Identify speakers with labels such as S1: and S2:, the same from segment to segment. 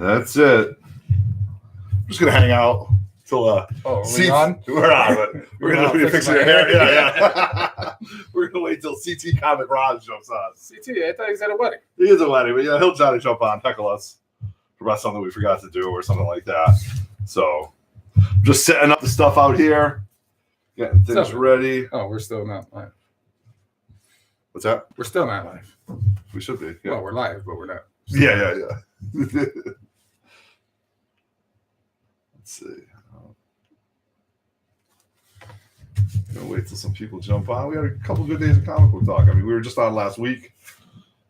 S1: That's it. I'm just gonna hang out till
S2: are we on?
S1: We're on, but we're gonna fix your hair. Yeah. We're gonna wait till CT Comic Raj jumps on.
S2: CT, I thought he was at a wedding.
S1: He is a wedding, but he'll try to jump on, heckle us about something we forgot to do or something like that. So just setting up the stuff out here, getting things ready.
S2: Oh, we're still not live.
S1: What's that?
S2: We're still not live.
S1: We should be. Yeah.
S2: Well, we're live, but we're not.
S1: Yeah. Let's see. Gonna wait till some people jump on. We had a couple good days of comic book talk. I mean, we were just on last week.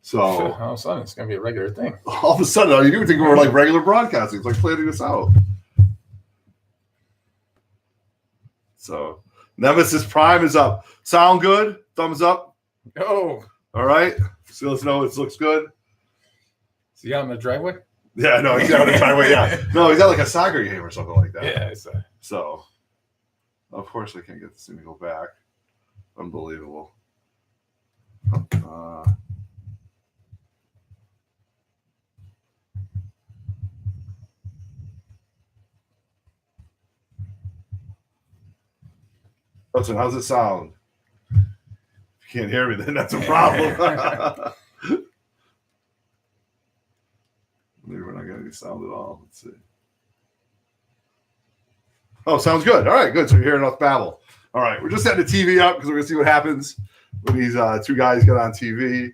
S1: So
S2: all of a sudden, it's gonna be a regular thing.
S1: All of a sudden, you would think we were like regular broadcasting. It's like planning this out. So Nemesis Prime is up. Sound good? Thumbs up.
S2: Oh.
S1: All right. So let's know it looks good.
S2: Is he out in the driveway?
S1: Yeah, no, he's out in the driveway. Yeah. No, he's got like a soccer game or something like that.
S2: Yeah.
S1: So of course I can't get this thing to go back. Unbelievable. Listen, how's it sound? If you can't hear me, then that's a problem. Maybe we're not getting any sound at all. Let's see. Oh, sounds good. All right, good. So you're hearing enough babble. All right, we're just setting the TV up because we're going to see what happens when these two guys get on TV,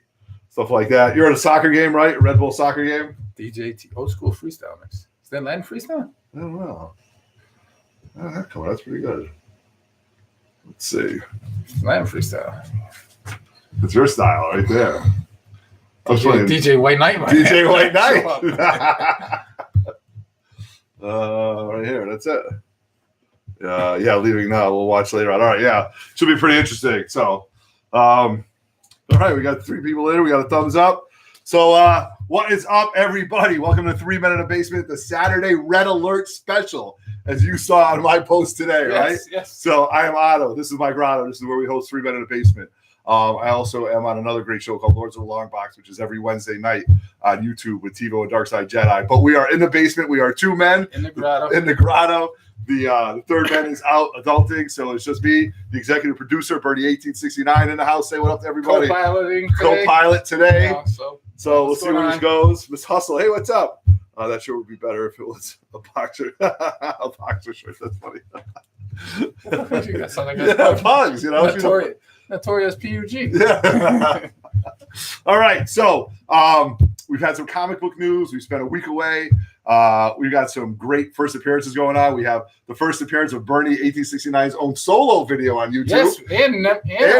S1: stuff like that. You're at a soccer game, right? A Red Bull soccer game?
S2: DJ old school freestyle mix. Is that Latin freestyle?
S1: I don't know. That's pretty good. Let's see.
S2: Latin freestyle.
S1: It's your style right there.
S2: DJ White Knight.
S1: DJ White Knight. Right here. That's it. Leaving now. We'll watch later on. All right. Yeah. Should be pretty interesting. So, all right. We got 3 people in. We got a thumbs up. So, what is up, everybody? Welcome to 3 Men in the Basement, the Saturday Red Alert special, as you saw on my post today, right?
S2: Yes.
S1: So, I am Otto. This is my grotto. This is where we host 3 Men in the Basement. I also am on another great show called Lords of the Long Box, which is every Wednesday night on YouTube with TiVo and Darkside Jedi. But we are in the basement. We are 2 men
S2: in the grotto.
S1: The third man is out adulting, so it's just me, the executive producer, Bernie1869 in the house. Say what up to everybody. Co-pilot today. So we'll see where this goes. Miss Hustle, hey, what's up? That sure would be better if it was a boxer, a boxer shirt. That's funny.
S2: You got something
S1: pugs, you know.
S2: Notorious PUG.
S1: Yeah. All right. So we've had some comic book news. We spent a week away. We've got some great first appearances going on. We have the first appearance of Bernie1869's own solo video on YouTube.
S2: Yes, and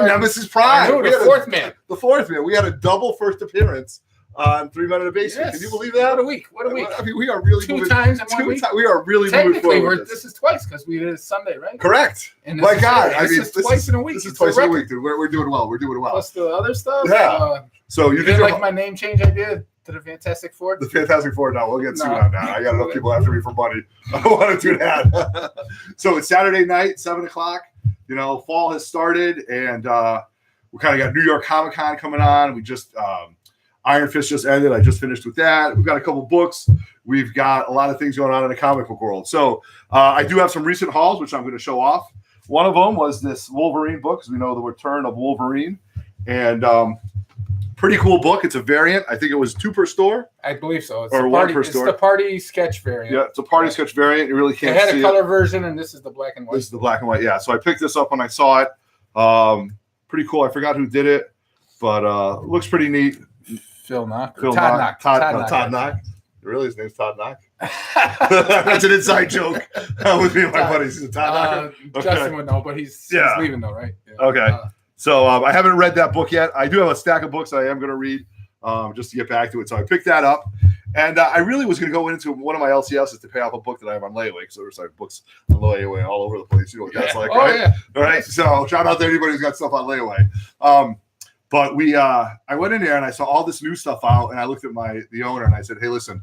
S1: Nemesis Prime.
S2: The fourth man.
S1: The fourth man. We had a double first appearance on 3 Men in the Basement.
S2: Yes.
S1: Can you believe that?
S2: What a week.
S1: I mean, we are really
S2: two times in 1 week.
S1: We are really moving forward.
S2: This is twice because we did it Sunday, right?
S1: Correct.
S2: And
S1: my God,
S2: this is twice in a week.
S1: This is twice in a week, dude. We're doing well.
S2: Plus the other stuff.
S1: Yeah. So you
S2: didn't like my name change idea to the Fantastic Four?
S1: The Fantastic Four. No, we'll get sued on that. I got enough people after me for money. I don't want to do that. So it's Saturday night, 7:00. You know, fall has started, and we kind of got New York Comic Con coming on. We just Iron Fist just ended. I just finished with that. We've got a couple books. We've got a lot of things going on in the comic book world. So I do have some recent hauls, which I'm going to show off. One of them was this Wolverine book, because we know the return of Wolverine. And pretty cool book. It's a variant. I think it was 2 per store.
S2: I believe so. It's
S1: or 1 per store.
S2: It's the party sketch variant.
S1: Yeah, it's a party sketch variant. You really can't see it.
S2: They had a color version, and this is the black and white.
S1: This is the black and white, yeah. So I picked this up when I saw it. Pretty cool. I forgot who did it, but looks pretty neat.
S2: Todd
S1: Knock. Really, his name's Todd Knock? That's an inside joke with me and my buddies. Is it Todd Knock?
S2: Justin would know, but he's leaving though, right? Yeah.
S1: Okay. So I haven't read that book yet. I do have a stack of books I am going to read just to get back to it. So I picked that up. And I really was going to go into one of my LCSs to pay off a book that I have on layaway, because there's like books on layaway all over the place. You know what that's like, right?
S2: Yeah.
S1: All right. So shout out to anybody who's got stuff on layaway. But I went in there and I saw all this new stuff out, and I looked at the owner and I said, hey, listen,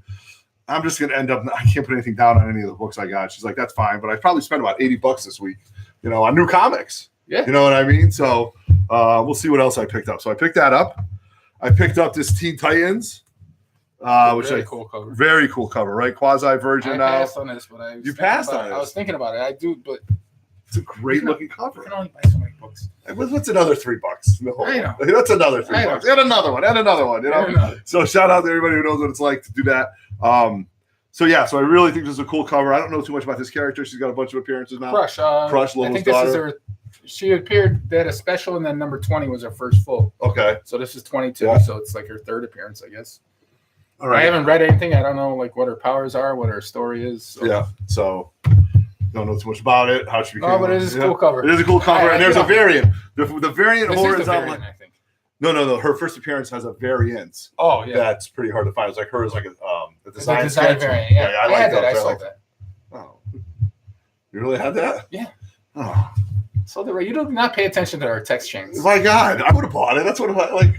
S1: I'm just going to end up, I can't put anything down on any of the books I got. She's like, that's fine. But I probably spent about $80 this week, you know, on new comics.
S2: Yeah.
S1: You know what I mean? So we'll see what else I picked up. So I picked that up. I picked up this Teen Titans which
S2: very cool cover.
S1: Very cool cover, right? Quasi Virgin
S2: I
S1: now.
S2: passed on this, but
S1: You passed on it.
S2: I was thinking about it. I do, but
S1: it's a great looking cover.
S2: You can only buy so many books.
S1: What's another $3? No,
S2: I know.
S1: That's another $3. And another one. And another one. You know. So shout out to everybody who knows what it's like to do that. So I really think this is a cool cover. I don't know too much about this character. She's got a bunch of appearances now.
S2: Crush,
S1: Lois
S2: I think
S1: daughter.
S2: This is her. She appeared at a special, and then number 20 was her first full.
S1: Okay.
S2: So this is 22.
S1: Yeah.
S2: So it's like her third appearance, I guess.
S1: All right.
S2: I haven't read anything. I don't know like what her powers are, what her story is. So.
S1: Yeah. So don't know too much about it. How she became.
S2: No, but it is a cool cover.
S1: It is a cool cover, and there's a variant. The variant
S2: this
S1: horror
S2: is the variant, I think.
S1: No. Her first appearance has a variant.
S2: Oh yeah.
S1: That's pretty hard to find. It's like hers, like a
S2: design
S1: sketch.
S2: variant. Yeah,
S1: I like that.
S2: I saw that.
S1: Oh, you really had that?
S2: Yeah.
S1: Oh.
S2: So you do not pay attention to our text chains.
S1: My God, I would have bought it. That's what I like.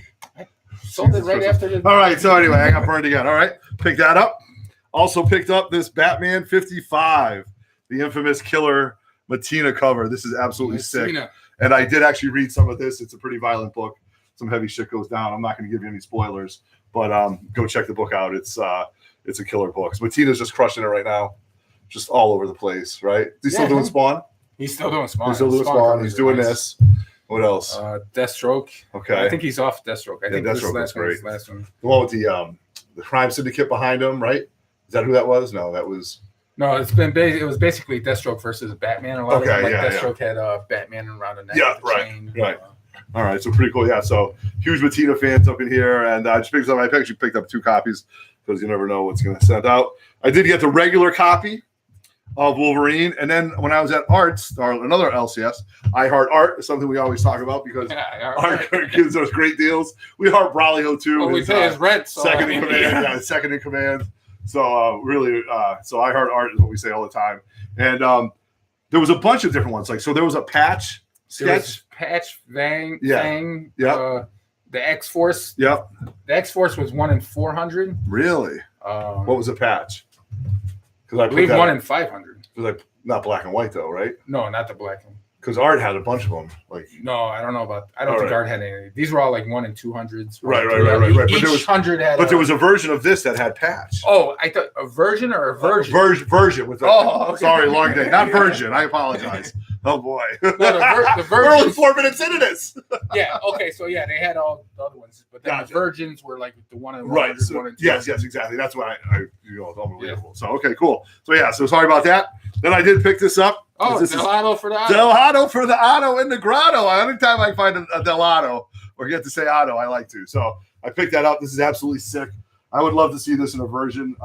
S2: Sold it right after the.
S1: All right. So anyway, I got burned again. All right. Pick that up. Also picked up this Batman 55, the infamous Killer Matina cover. This is absolutely sick. And I did actually read some of this. It's a pretty violent book. Some heavy shit goes down. I'm not going to give you any spoilers, but go check the book out. It's a killer book. Matina's just crushing it right now, just all over the place. Right? Is he still doing Spawn?
S2: He's still doing Spawn.
S1: He's still doing Spawn. He's doing this. What else?
S2: Deathstroke.
S1: Okay.
S2: I think he's off Deathstroke. I think
S1: Deathstroke
S2: this
S1: is great.
S2: last one.
S1: The one with the crime syndicate behind him, right? Is that who that was? No, that was.
S2: No, it was basically Deathstroke versus Batman. A lot of them, Deathstroke had Batman around the neck.
S1: Yeah, right. All right, so pretty cool. Yeah, so huge Matina fans up in here, and I just picked up. I actually picked up 2 copies because you never know what's going to send out. I did get the regular copy of Wolverine, and then when I was at Arts, or another LCS, I Heart Art is something we always talk about because Art gives us great deals. We heart Braulio too.
S2: Well, we pay his rent. So
S1: second in command. Second in command. So really, so I Heart Art is what we say all the time. And there was a bunch of different ones. Like so, there was a Patch sketch.
S2: Patch, Fang.
S1: Yeah.
S2: The X-Force.
S1: Yep.
S2: The X-Force was 1 in 400.
S1: Really? What was a Patch? Because
S2: I believe 1 in 500.
S1: Like not black and white though, right?
S2: No, not the black one.
S1: Because Art had a bunch of them. Like
S2: no, I don't know about. I don't think Art had any. These were all like 1 in 200s.
S1: Right.
S2: Each 100 had.
S1: But there was a version of this that had Patch.
S2: Oh, I thought a version or a version.
S1: Version with.
S2: Okay.
S1: Sorry, long day. Not virgin. I apologize. Oh boy.
S2: No, the version.
S1: We're only 4 minutes into this.
S2: Yeah. Okay. So yeah, they had all the other ones, but then the virgins were like the 1 in 100.
S1: Right. So,
S2: 1 in 200.
S1: yes, exactly. That's what I it's unbelievable. Yeah. So okay, cool. So sorry about that. Then I did pick this up.
S2: Oh, Delano for the Otto.
S1: Delano for the Otto in the Grotto. Anytime I find a Delano or get to say Otto, I like to. So I picked that up. This is absolutely sick. I would love to see this in a version.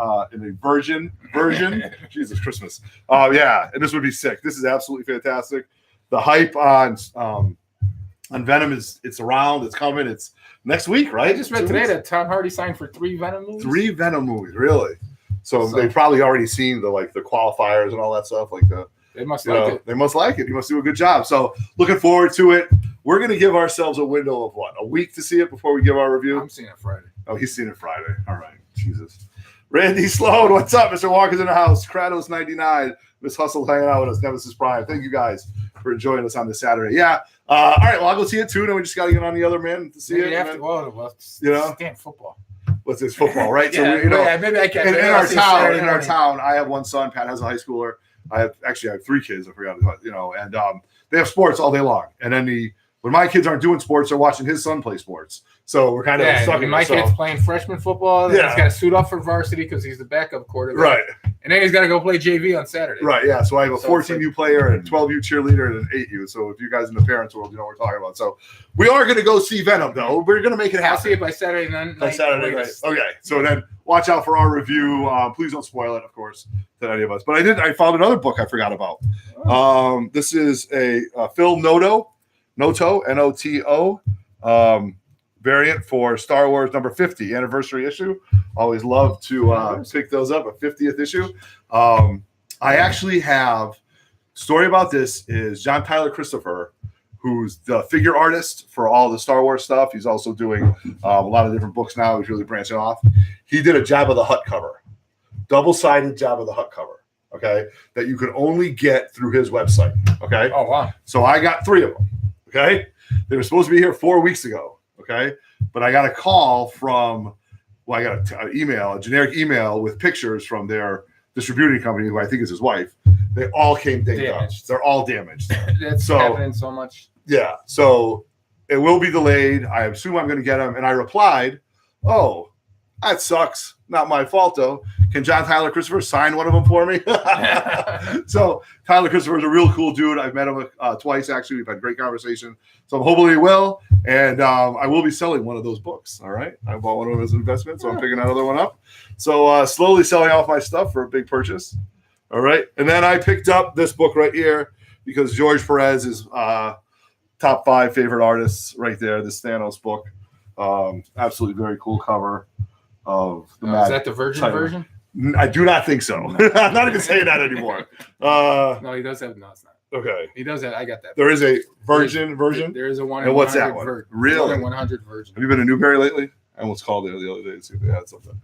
S1: Jesus Christmas. Yeah, and this would be sick. This is absolutely fantastic. The hype on Venom it's around. It's coming. It's next week, right?
S2: I just read today that Tom Hardy signed for 3 Venom movies.
S1: 3 Venom movies, really? So they've probably already seen the qualifiers and all that stuff.
S2: They must like it.
S1: They must like it. He must do a good job. So looking forward to it. We're going to give ourselves a window of a week to see it before we give our review.
S2: I'm seeing it Friday.
S1: Oh, he's seeing it Friday. All right. Jesus. Randy Sloan, what's up? Mr. Walker's in the house. Kratos99. Miss Hustle hanging out with us. Nemesis Prime. Thank you guys for joining us on this Saturday. Yeah. All right. Well, I'll go see it too. Then we just got to get on the other man to see it.
S2: Damn football.
S1: What's this football, right?
S2: Yeah, so maybe I can.
S1: In our town, I have one son. Pat has a high schooler. I have 3 kids. I forgot, and they have sports all day long. And then when my kids aren't doing sports, they're watching his son play sports. So we're kind of stuck.
S2: My kid's playing freshman football. Then he's got to suit up for varsity because he's the backup quarterback.
S1: Right.
S2: And then he's got to go play JV on Saturday.
S1: Right. Yeah. So I have a 14U player and a 12U cheerleader and an 8U. So if you guys in the parents world, you know what we're talking about. So we are going to go see Venom, though. We're going to make it happen.
S2: I'll see it by Saturday night.
S1: By Saturday night. Okay. So then watch out for our review. Please don't spoil it, of course, to any of us. But I found another book I forgot about. This is a Phil Noto, Noto, variant for Star Wars number 50 anniversary issue. Always love to pick those up, a 50th issue. I actually have story about this is John Tyler Christopher, who's the figure artist for all the Star Wars stuff. He's also doing a lot of different books now. He's really branching off. He did a Jabba the Hutt cover, double-sided Jabba the Hutt cover, okay, that you could only get through his website, okay?
S2: Oh, wow.
S1: So I got 3 of them, okay? They were supposed to be here 4 weeks ago. Okay, but I got a call from well, I got an email, a generic email with pictures from their distributing company, who I think is his wife. They all came dinged up. They're all damaged.
S2: That's happening so much.
S1: Yeah. So it will be delayed. I assume I'm going to get them. And I replied, oh, that sucks. Not my fault, though. Can John Tyler Christopher sign one of them for me? So Tyler Christopher is a real cool dude. I've met him twice, actually. We've had a great conversation. So hopefully he will. And I will be selling one of those books. All right. I bought one of them as an investment, so I'm picking another one up. So slowly selling off my stuff for a big purchase. All right. And then I picked up this book right here because George Perez is top 5 favorite artists right there. This Thanos book. Absolutely very cool cover. Of the
S2: is that the Virgin version?
S1: I do not think so. I'm not even saying that anymore.
S2: No, he does have. No, it's not.
S1: Okay.
S2: He does have. I got that.
S1: There is a Virgin version.
S2: There is a 1
S1: and what's that one? Really?
S2: 100 version.
S1: Have you been to Newberry lately? I almost called there the other day to see if they had something.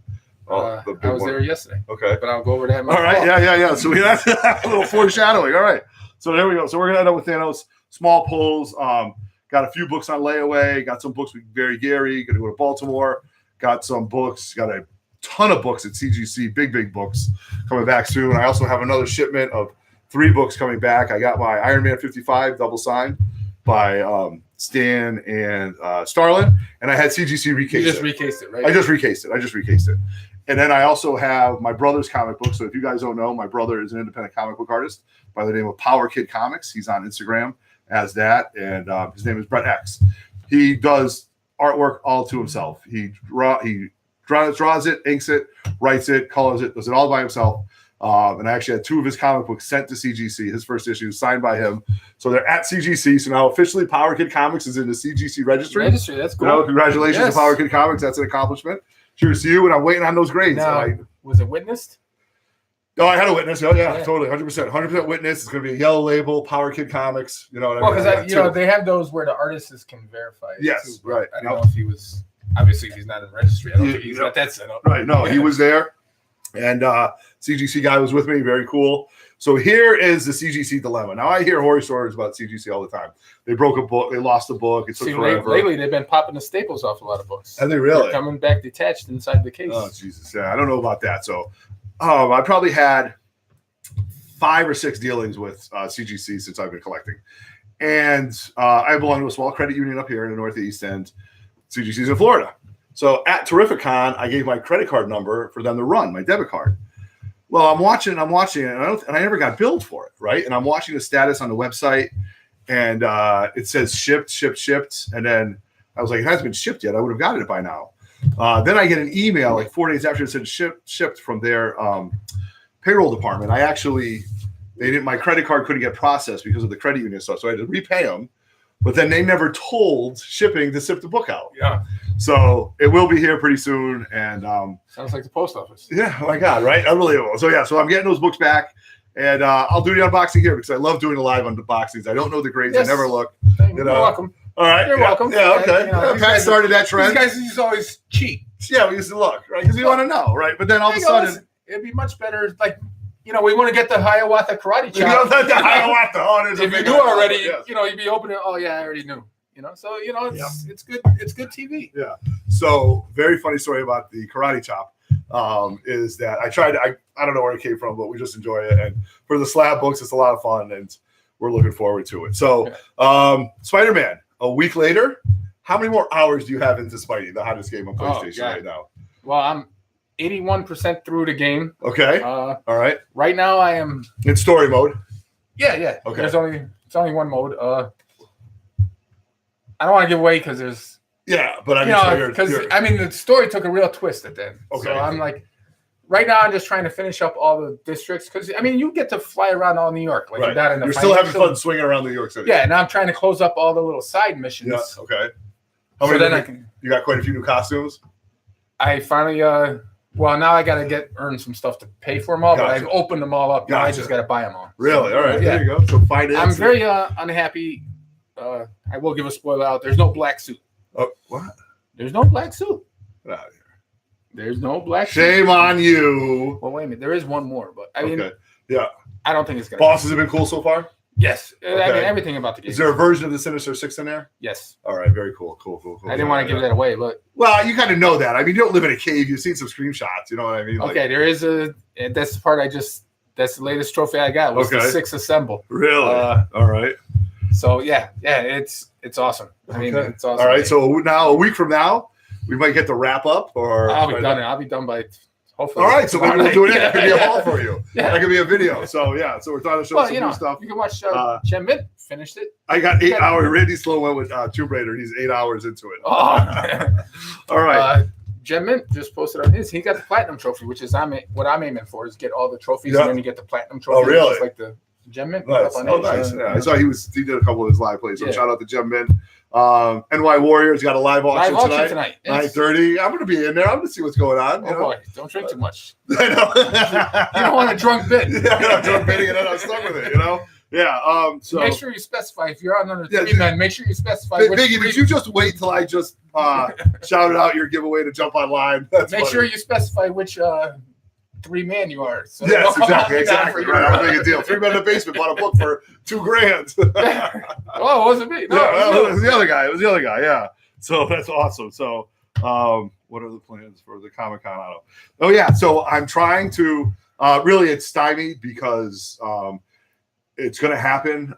S2: I was there yesterday.
S1: Okay.
S2: But I'll go over that.
S1: All right. Yeah. So we have a little foreshadowing. All right. So there we go. So we're gonna end up with Thanos. Small pulls. Got a few books on layaway. Got some books with Barry Gary. Gonna go to Baltimore. Got some books. Got a ton of books at CGC. Big books coming back soon. I also have another shipment of 3 books coming back. I got my Iron Man 55 double signed by Stan and Starlin, and I had CGC recase.
S2: You just recased it, right?
S1: I just recased it. And then I also have my brother's comic book. So if you guys don't know, my brother is an independent comic book artist by the name of Power Kid Comics. He's on Instagram as that, and his name is Brett X. He does artwork all to himself. He draws it, inks it, writes it, colors it, does it all by himself. And I actually had 2 of his comic books sent to CGC, his first issue, signed by him. So they're at CGC. So now officially Power Kid Comics is in the CGC registry.
S2: That's cool.
S1: Congratulations to Power Kid Comics. That's an accomplishment. Cheers to you. And I'm waiting on those grades.
S2: Now, was it witnessed?
S1: Oh, I had a witness. Oh, yeah. Totally. 100% witness. It's going to be a yellow label, Power Kid Comics. You know what I mean?
S2: Well, because they have those where the artists can verify it.
S1: Yes,
S2: too,
S1: right.
S2: I don't know if he was, obviously, if he's not in registry. I don't think he's got that set up.
S1: Right. No, he was there. And CGC guy was with me. Very cool. So here is the CGC dilemma. Now, I hear horror stories about CGC all the time. They broke a book. They lost a book. It took forever.
S2: Lately, they've been popping the staples off a lot of books.
S1: Are they really?
S2: They're coming back detached inside the case.
S1: Oh, Jesus. Yeah, I don't know about that. So I probably had 5 or 6 dealings with CGC since I've been collecting. And I belong to a small credit union up here in the Northeast, and CGC's in Florida. So at Terrificon, I gave my credit card number for them to run, my debit card. Well, I'm watching it, and I never got billed for it, right? And I'm watching the status on the website, and it says shipped. And then I was like, it hasn't been shipped yet. I would have gotten it by now. Then I get an email like 4 days after it said shipped from their payroll department. My credit card couldn't get processed because of the credit union stuff, so I had to repay them. But then they never told shipping to ship the book out.
S2: Yeah.
S1: So it will be here pretty soon. And
S2: sounds like the post office.
S1: Yeah. Oh my God. Right. Unbelievable. So so I'm getting those books back, and I'll do the unboxing here because I love doing the live unboxings. I don't know the grades. Yes. I never look.
S2: You're welcome.
S1: All right.
S2: You're welcome.
S1: Yeah. Okay. Pat started that trend.
S2: These guys used to always cheat.
S1: Yeah. We used to look, right? Because we want to know, right? But then all of a sudden,
S2: it'd be much better. Like, we want to get the Hiawatha karate chop.
S1: The Hiawatha. Oh,
S2: if you knew already, you'd be opening. Oh yeah, I already knew. So it's good. It's good TV.
S1: Yeah. So very funny story about the karate chop is that I tried. I don't know where it came from, but we just enjoy it. And for the slab books, it's a lot of fun, and we're looking forward to it. So Spider-Man. A week later, how many more hours do you have into Spidey, the hottest game on PlayStation right now?
S2: Well, I'm 81% through the game.
S1: Okay. All right.
S2: Right now, I am
S1: in story mode.
S2: Yeah.
S1: Okay.
S2: It's only one mode. I don't want to give away because there's.
S1: Yeah, but
S2: the story took a real twist at the end. Okay. So I'm like, right now I'm just trying to finish up all the districts because you get to fly around all New York. Like
S1: you're still having fun swinging around New York City.
S2: Yeah, and I'm trying to close up all the little side missions.
S1: Yeah. Okay. You got quite a few new costumes.
S2: I finally now I gotta earn some stuff to pay for them all, but I've opened them all up. Now I just gotta buy them all.
S1: Really? All right. There you go. So
S2: I'm very unhappy. I will give a spoiler out. There's no black suit.
S1: Oh, what?
S2: There's no black suit.
S1: Get out of here.
S2: There's no black suit.
S1: Shame on you.
S2: Well, wait a minute. There is one more, but I mean,
S1: yeah.
S2: I don't think it's gonna.
S1: Bosses have been cool so far.
S2: Yes, I
S1: Okay.
S2: mean everything about the game.
S1: Is there a version of the Sinister Six in there?
S2: Yes.
S1: All right, very cool.
S2: I didn't want to give that away, but
S1: well, you kind of know that. I mean, you don't live in a cave. You've seen some screenshots. You know what I mean?
S2: Okay, there is that's the part that's the latest trophy I got was the 6 assemble.
S1: Really? All right.
S2: So yeah, it's awesome. I mean, it's awesome.
S1: All right, so now a week from now, we might get to wrap up, or
S2: I'll be done. I'll be done by hopefully.
S1: All right, so maybe we'll do it.
S2: Yeah.
S1: It could be a haul for you.
S2: Yeah.
S1: That could be a video. So yeah, so we're trying to show some new stuff.
S2: You can watch Gem Mint finished it.
S1: I got 8 hours. Randy Sloan went with Tomb Raider. He's 8 hours into it.
S2: Oh,
S1: all right.
S2: Gem Mint just posted on his. He got the platinum trophy, which is what I'm aiming for is get all the trophies and then you get the platinum trophy.
S1: Oh, really?
S2: Just like the Gem Mint.
S1: Nice. Nice. Yeah. I saw he did a couple of his live plays. So shout out to Gem Mint. NY Warriors got a live auction tonight. 9:30. I'm going to be in there. I'm going to see what's going on.
S2: Oh boy, don't drink too much.
S1: I know.
S2: You don't want a drunk bid.
S1: I'm drunk bidding and then I'm stuck with it. You know. Yeah. So
S2: make sure you specify if you're on under 3 men. Make sure you specify.
S1: Biggie, did you just wait till I just shouted out your giveaway to jump online? That's
S2: make sure you specify which 3 man you are. So
S1: yes, exactly. Right, I'll make a deal. 3 men in the basement bought a book for $2,000.
S2: Oh, it wasn't me. No,
S1: it was the other guy. It was the other guy. Yeah. So that's awesome. So, what are the plans for the Comic-Con? Oh yeah. So I'm trying to. Really, it's stymied because it's going to happen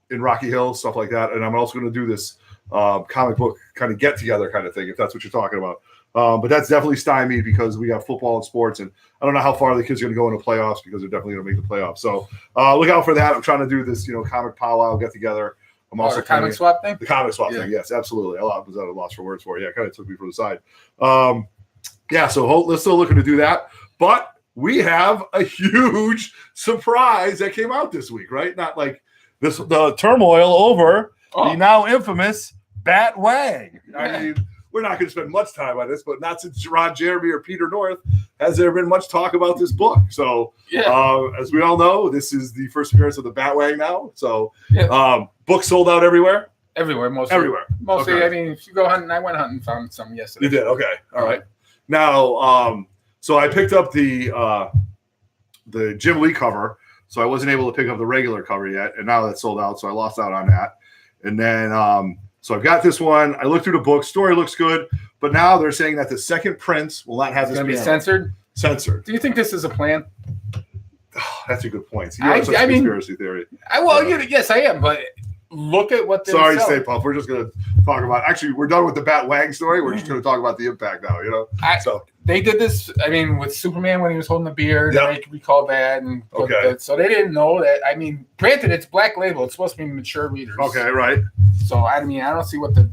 S1: in Rocky Hill, stuff like that, and I'm also going to do this comic book kind of get together kind of thing, if that's what you're talking about. But that's definitely stymied because we got football and sports, and I don't know how far the kids are going to go into playoffs because they're definitely going to make the playoffs. So look out for that. I'm trying to do this, comic powwow get together. I'm also
S2: the comic swap thing.
S1: The comic swap thing, yes, absolutely. I was at a loss for words for it. Yeah, kind of took me from the side. So let's still looking to do that, but we have a huge surprise that came out this week, right? Not like the turmoil over the now infamous Bat Wang. I mean, we're not going to spend much time on this, but not since Ron Jeremy or Peter North has there been much talk about this book. So, as we all know, this is the first appearance of the Bat Wang now. So, book sold out everywhere.
S2: Everywhere, mostly.
S1: Everywhere,
S2: mostly.
S1: Okay.
S2: I mean, if you go hunting, I went hunting, found some yesterday.
S1: You did, okay, all right. Now, so I picked up the Jim Lee cover, so I wasn't able to pick up the regular cover yet, and now that's sold out, so I lost out on that. And then, so I've got this one. I looked through the book. Story looks good, but now they're saying that the second print will not have this.
S2: It's going to be censored.
S1: Censored.
S2: Do you think this is a plan?
S1: Oh, that's a good point. So you have such a conspiracy theory.
S2: Yes, I am, but look at what they're
S1: Sorry,
S2: selling.
S1: Stay Puff. We're just going to talk about. Actually, we're done with the Bat Wang story. We're just going to talk about the impact now.
S2: They did this. I mean, with Superman when he was holding the beard, they recall that, and so they didn't know that. I mean, granted, it's black label. It's supposed to be mature readers.
S1: Okay, right.
S2: So I mean, I don't see what the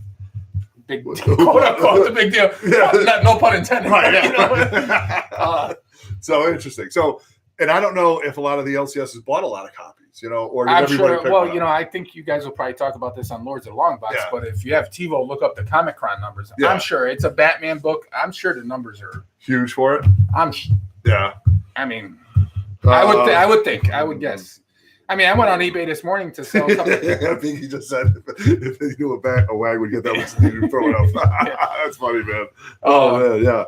S2: big quote unquote the big deal. Yeah. No pun intended.
S1: Right. Yeah. So interesting. So, and I don't know if a lot of the LCSs bought a lot of copies. Or did
S2: I'm
S1: everybody
S2: sure.
S1: pick
S2: Well,
S1: one up?
S2: I think you guys will probably talk about this on Lords of the Long Box. Yeah. But if you have TiVo, look up the Comic-Con numbers. Yeah. I'm sure it's a Batman book. I'm sure the numbers are
S1: huge for it.
S2: Yeah. I mean, I would think. I would guess. I mean, I went on eBay this morning to sell a couple.
S1: I think he just said if they knew a wag would get that much, he'd throw it up. That's funny, man. Man, yeah.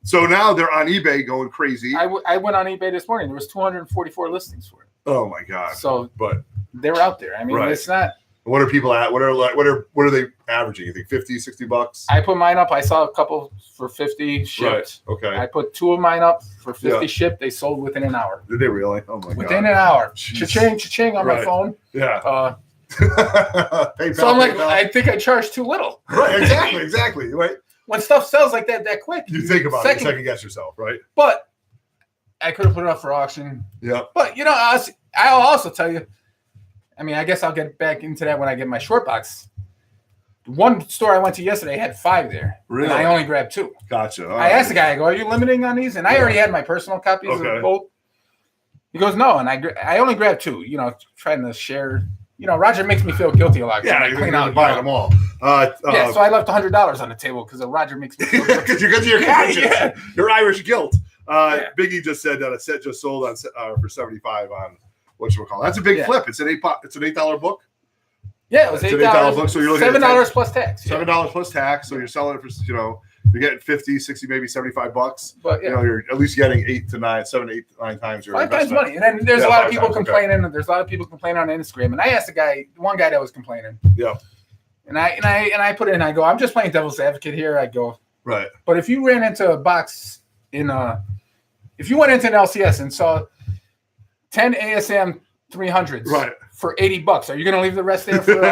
S1: So now they're on eBay going crazy.
S2: I went on eBay this morning. There was 244 listings for it.
S1: Oh my god!
S2: So, but they're out there. I mean, it's not.
S1: What are people at? What are they averaging? You think $50, $60?
S2: I put mine up. I saw a couple for 50 shipped.
S1: Right. Okay.
S2: I put 2 of mine up for 50 shipped. They sold within an hour.
S1: Did they really? Oh my god!
S2: Within an hour. Cha-ching on my phone.
S1: Yeah.
S2: PayPal, so I'm like, I think I charged too little.
S1: Right. Exactly. Right.
S2: When stuff sells like that quick,
S1: you think about it. Second guess yourself, right?
S2: But I could have put it up for auction.
S1: Yeah.
S2: But I'll also tell you. I mean, I guess I'll get back into that when I get my short box. One store I went to yesterday had 5 there.
S1: Really?
S2: And I only grabbed 2.
S1: Gotcha.
S2: I asked the guy, I go, are you limiting on these? And I already had my personal copies of both. He goes, no. And I only grabbed 2, trying to share. Roger makes me feel guilty a lot.
S1: Yeah,
S2: I clean out
S1: buying them all.
S2: So I left $100 on the table because Roger makes me feel guilty.
S1: Because of your conscience. Your Irish guilt. Biggie just said that a set just sold on for $75 on whatchamacallit. That's a big flip. It's an $8 book.
S2: Yeah, it was $8
S1: book. So you're looking
S2: $7 plus tax.
S1: $7 plus tax. So you're selling it for You're getting 50, 60, maybe $75.
S2: But
S1: you know, you're at least getting 7, 8, 9 times your
S2: 5 times
S1: investment.
S2: money. And then there's a lot of people complaining. Okay. There's a lot of people complaining on Instagram. And I asked one guy that was complaining.
S1: Yeah.
S2: And I put it in. I go, I'm just playing devil's advocate here. I go,
S1: right.
S2: But if you ran into a box if you went into an LCS and saw 10 ASM 300s,
S1: right,
S2: for $80, are you going to leave the rest there for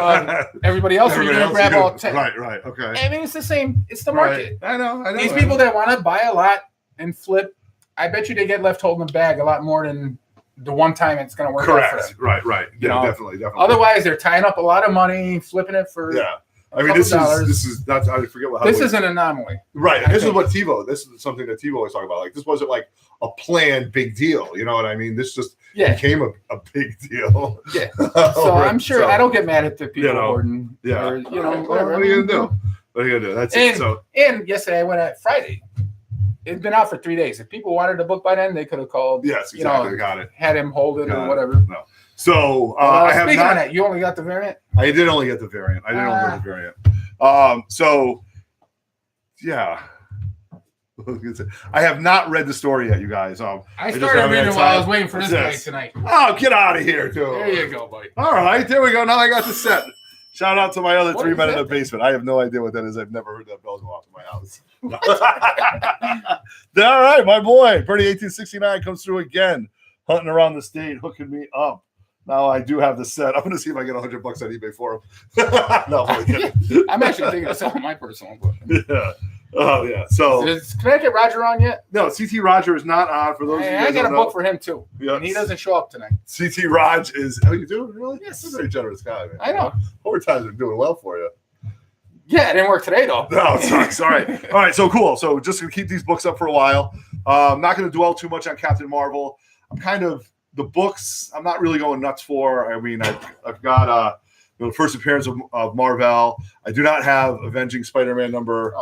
S2: everybody else? Or are you going to grab all 10?
S1: Right. Okay.
S2: I mean, it's the same. It's the market.
S1: Right. I know.
S2: These people that want to buy a lot and flip, I bet you they get left holding the bag a lot more than the one time it's going to work out for them.
S1: Right. Yeah, definitely.
S2: Otherwise, they're tying up a lot of money, flipping it for
S1: I mean, this is not. I forget what.
S2: This is an anomaly,
S1: right? And this is what TiVo. This is something that TiVo always talk about. Like, this wasn't like a planned big deal. You know what I mean? This just became a big deal.
S2: Yeah. So I'm sure I don't get mad at the people hoarding.
S1: Yeah.
S2: Or,
S1: what are you gonna do? What are you gonna do? That's it. So
S2: and yesterday I went at Friday. It'd been out for 3 days. If people wanted a book by then, they could have called.
S1: Yes, exactly. Got it.
S2: Had him hold it or whatever.
S1: No. So I have
S2: speaking of that, you only got the variant?
S1: I did only get the variant. So yeah. I have not read the story yet, you guys.
S2: I started reading while I was waiting for this guy tonight.
S1: Oh, get out of here, dude.
S2: There you go, buddy.
S1: All right, there we go. Now I got the set. Shout out to my other 3 men in the basement. I have no idea what that is. I've never heard that bell go off in my house. All right, my boy, Bernie1869 comes through again, hunting around the state, hooking me up. Now I do have the set. I'm going to see if I get $100 on eBay for him. No,
S2: I'm actually thinking of selling my personal book.
S1: Yeah. Oh, yeah. So
S2: can I get Roger on yet?
S1: No, CT Roger is not on. For those of you
S2: I got a book for him too.
S1: Yeah.
S2: And he doesn't show up tonight.
S1: CT Raj is. Oh, you do? Really?
S2: Yes.
S1: He's a very generous guy, man.
S2: I know.
S1: Overtimes are doing well for you.
S2: Yeah, it didn't work today though.
S1: No, it sucks. All right. All right. So cool. So just going to keep these books up for a while. I'm not going to dwell too much on Captain Marvel. I'm kind of. The books, I'm not really going nuts for. I mean, I've got the first appearance of Marvel. I do not have Avenging Spider-Man number.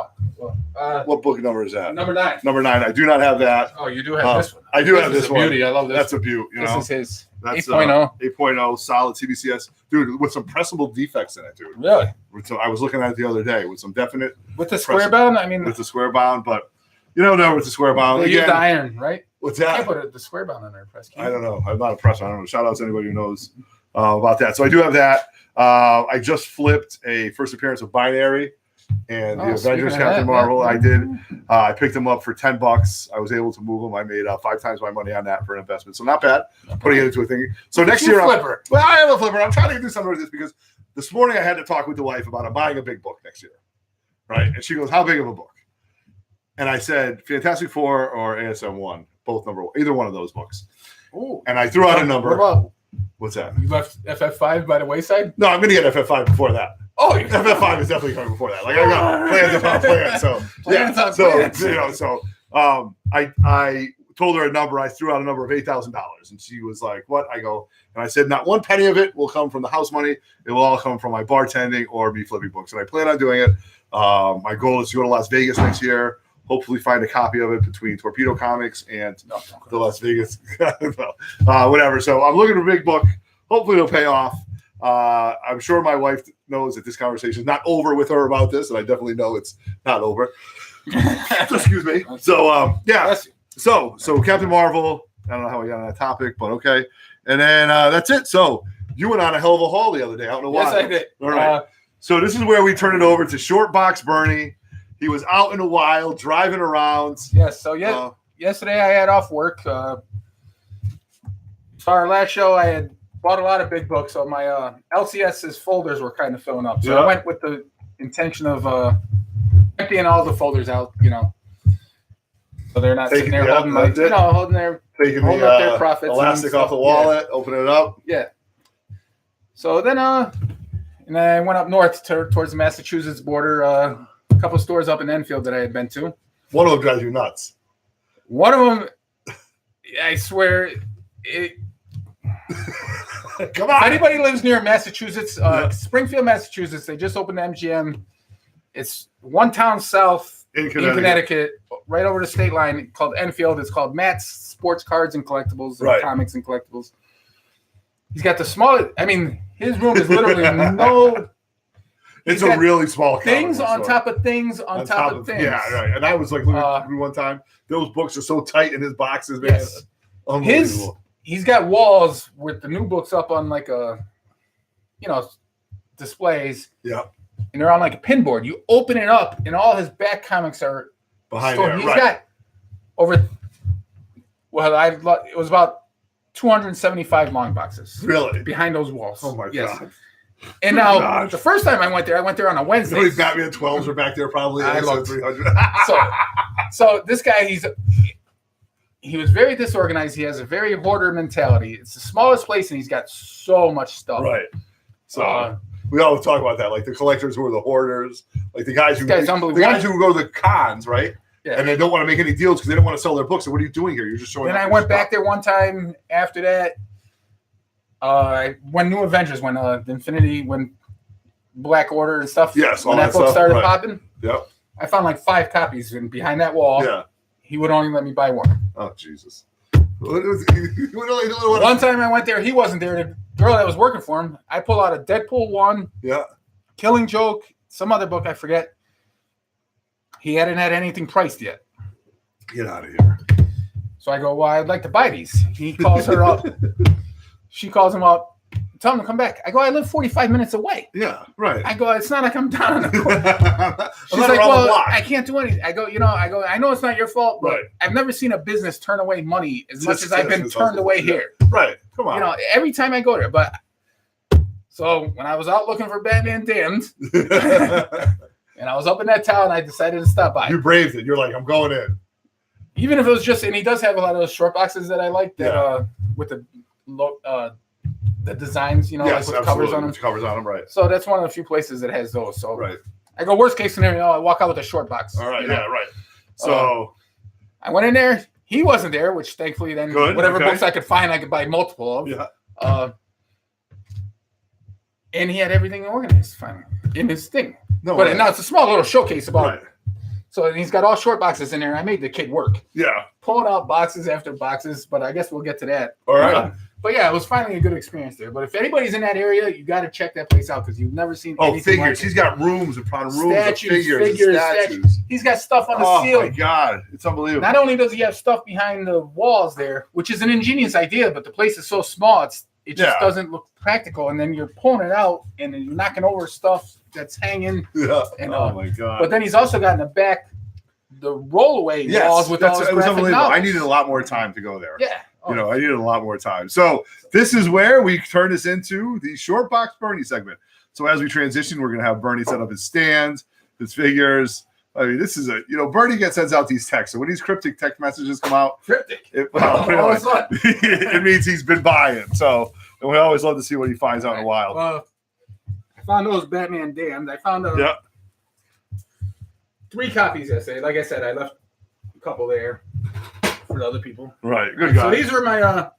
S1: What book number is that?
S2: Number 9.
S1: Number 9. I do not have that.
S2: Oh, you do have this one.
S1: I do have this one.
S2: Beauty. I love this.
S1: That's a beaut.
S2: This is his.
S1: That's
S2: 8.0.
S1: 8.0 solid CBCS, dude, with some pressable defects in it, dude.
S2: Really?
S1: So I was looking at it the other day with some definite.
S2: With the square bound, I mean.
S1: With the square bound, but you don't know with the square bound.
S2: They use the iron, right?
S1: What's that?
S2: You can't put the square bound on there, press.
S1: I don't know. I'm not a presser. I don't know. Shout out to anybody who knows about that. So I do have that. I just flipped a first appearance of Binary and the Avengers Captain Marvel. I did. I picked them up for $10. I was able to move them. I made 5 times my money on that for an investment. So not bad. Putting it into a thing. So next year,
S2: flipper.
S1: Well, I am a flipper. I'm trying to do something with this because this morning I had to talk with the wife about buying a big book next year, right? And she goes, "How big of a book?" And I said, Fantastic Four or ASM 1, both number 1, either one of those books.
S2: Ooh.
S1: And I threw out a number.
S2: What about,
S1: what's that?
S2: You left FF5 by the wayside?
S1: No, I'm going to get FF5 before that.
S2: Oh,
S1: FF5 is definitely coming before that. Like, I got plans upon plans. So, I told her a number. I threw out a number of $8,000. And she was like, what? I go, and I said, not one penny of it will come from the house money. It will all come from my bartending or me flipping books. And I plan on doing it. My goal is to go to Las Vegas next year. Hopefully find a copy of it between Torpedo Comics and the Las Vegas. Whatever. So I'm looking for a big book. Hopefully it'll pay off. I'm sure my wife knows that this conversation is not over with her about this, and I definitely know it's not over. Excuse me. So, yeah. So Captain Marvel, I don't know how we got on that topic, but okay. And then that's it. So you went on a hell of a haul the other day. I don't know why.
S2: Yes, I did.
S1: All right. So this is where we turn it over to Short Box Bernie. He was out in the wild, driving around.
S2: Yes. So yesterday I had off work. So our last show, I had bought a lot of big books. So my LCS's folders were kind of filling up. So I went with the intention of emptying all the folders out, so they're not sitting there holding up their profits.
S1: Elastic off the wallet, open it up.
S2: Yeah. So then, and I went up north towards the Massachusetts border. A couple stores up in Enfield that I had been to.
S1: One of them drives you nuts.
S2: One of them, I swear,
S1: Come on.
S2: If anybody lives near Massachusetts, Springfield, Massachusetts, they just opened the MGM. It's one town south in Connecticut, right over the state line, called Enfield. It's called Matt's Sports Cards and Collectibles, and Comics and Collectibles. He's got the smallest. I mean, his room is literally no.
S1: It's a really small
S2: things on top of things on top of things.
S1: Yeah, right. And I was like looking through one time. Those books are so tight in his boxes, man.
S2: Yes.
S1: Unbelievable.
S2: He's got walls with the new books up on like displays.
S1: Yeah.
S2: And they're on like a pinboard. You open it up, and all his back comics are
S1: behind
S2: stored.
S1: there.
S2: He's got over. Well, it was about 275 long boxes.
S1: Really?
S2: Behind those walls.
S1: Oh my god.
S2: And now the first time I went there on a Wednesday.
S1: These Batman 12s are back there probably.
S2: I looked.
S1: 300.
S2: So this guy, he was very disorganized. He has a very hoarder mentality. It's the smallest place, and he's got so much stuff.
S1: Right. So we always talk about that, like the collectors who are the hoarders, like the guys who go to the cons, right? Yeah. And they don't want to make any deals because they don't want to sell their books. So what are you doing here? You're just showing.
S2: Then I went back there one time after that. When New Avengers, when Black Order and stuff.
S1: Yes,
S2: when that book started popping.
S1: Yep.
S2: I found like 5 copies, and behind that wall, he would only let me buy one.
S1: Oh Jesus!
S2: One time I went there, he wasn't there. The girl that was working for him, I pull out a Deadpool 1, Killing Joke, some other book I forget. He hadn't had anything priced yet.
S1: Get out of here.
S2: So I go, well, I'd like to buy these. He calls her up. She calls him up. Tell him to come back. I go, I live 45 minutes away.
S1: Yeah, right.
S2: I go, it's not like I'm down in the corner. She's like, well, I can't do anything. I go, I know it's not your fault, but I've never seen a business turn away money as much as I've been turned away here.
S1: Right. Come on.
S2: Every time I go there. But so when I was out looking for Batman Damned, and I was up in that town, I decided to stop by.
S1: You braved it. You're like, I'm going in.
S2: Even if it was just, and he does have a lot of those short boxes that I like that with the designs, like with covers on them.
S1: Covers on them, right.
S2: So that's one of the few places that has those. So I go, worst case scenario, I walk out with a short box.
S1: All right, right. So
S2: I went in there. He wasn't there, which thankfully then whatever books I could find, I could buy multiple of.
S1: Yeah.
S2: And he had everything organized finally in his thing.
S1: No,
S2: but now it's a small little showcase about
S1: it.
S2: So he's got all short boxes in there. I made the kid work.
S1: Yeah.
S2: Pulling out boxes after boxes, but I guess we'll get to that.
S1: All right.
S2: But yeah, it was finally a good experience there. But if anybody's in that area, you got to check that place out because you've never seen anything
S1: figures. He's got rooms upon rooms
S2: statues,
S1: of figures. Statues.
S2: He's got stuff on the ceiling.
S1: Oh, my God. It's unbelievable.
S2: Not only does he have stuff behind the walls there, which is an ingenious idea, but the place is so small, it just doesn't look practical. And then you're pulling it out, and then you're knocking over stuff that's hanging.
S1: Yeah.
S2: And,
S1: oh, my God.
S2: But then he's also got in the back the rollaway walls with all his graphic novels.
S1: I needed a lot more time to go there.
S2: Yeah.
S1: I needed a lot more time. So this is where we turn this into the Short Box Bernie segment. So as we transition, we're going to have Bernie set up his stands, his figures. I mean, this is Bernie sends out these texts. So when these cryptic text messages come out, it means he's been buying. So, and we always love to see what he finds out in a while.
S2: Well, I found those Batman Damned. I found 3 copies yesterday. Like I said, I left a couple there for the other people.
S1: Right. Good guy.
S2: So these are my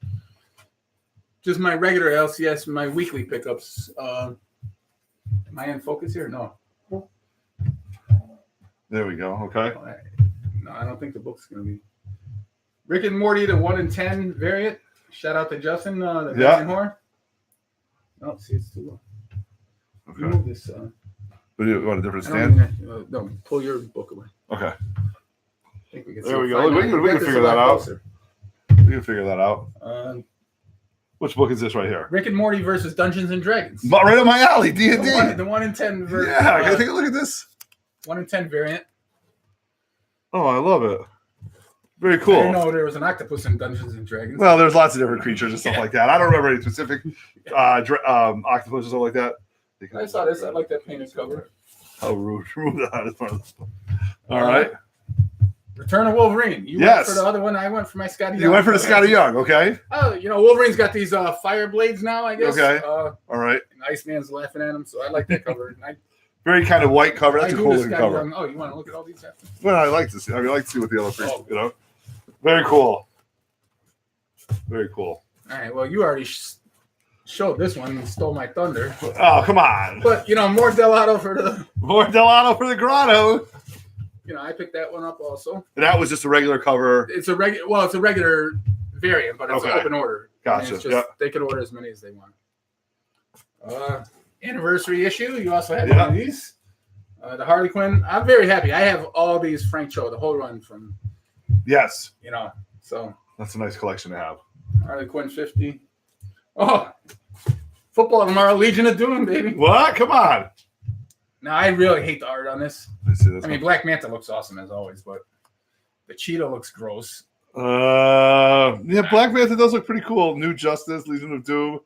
S2: just my regular LCS, my weekly pickups. Am I in focus here? No.
S1: There we go. Okay.
S2: No, I don't think the book's going to be. Rick and Morty, the 1 in 10 variant. Shout out to Justin, the Batman Horror. Oh, see, it's too low. Okay. Move this.
S1: What do you want a different stand?
S2: No, pull your book away.
S1: Okay.
S2: I think we can
S1: there we go. We can figure that out. We can figure that out. Which book is this right here?
S2: Rick and Morty versus Dungeons and Dragons.
S1: Right up my alley, D&D.
S2: The 1 in 10 version.
S1: Yeah, can I take a look at this?
S2: 1 in 10 variant.
S1: Oh, I love it. Very cool.
S2: I didn't know there was an octopus in Dungeons and Dragons.
S1: Well, there's lots of different creatures and stuff like that. I don't remember any specific octopus or stuff like that.
S2: I saw this. I like that painted cover.
S1: How rude. Remove that out of front of this book. All right.
S2: Return of Wolverine. You went for the other one. I went for my Scotty Young.
S1: You went for the Scotty Young, okay.
S2: Oh, Wolverine's got these fire blades now, I guess.
S1: Okay. All right.
S2: And Iceman's laughing at him, so I like that cover.
S1: Very kind of white cover. That's a cool looking cover.
S2: Young. Oh, you want to look at all these after?
S1: Well, I like to see. I like to see what the other people, Very cool. Very cool.
S2: All right. Well, you already showed this one and stole my thunder.
S1: Oh, come on.
S2: But, more Del Otto for the
S1: grotto.
S2: I picked that one up also.
S1: And that was just a regular cover.
S2: It's a regular variant, but it's an open order.
S1: Gotcha.
S2: They can order as many as they want. anniversary issue. You also have one of these. The Harley Quinn. I'm very happy. I have all these Frank Cho, the whole run from.
S1: Yes.
S2: So.
S1: That's a nice collection to have.
S2: Harley Quinn 50. Oh, football tomorrow, Legion of Doom, baby.
S1: What? Come on.
S2: Now, I really hate the art on this.
S1: I
S2: mean, Black Manta looks awesome as always, but the cheetah looks gross.
S1: Yeah, Black Manta does look pretty cool. New Justice, Legion of Doom.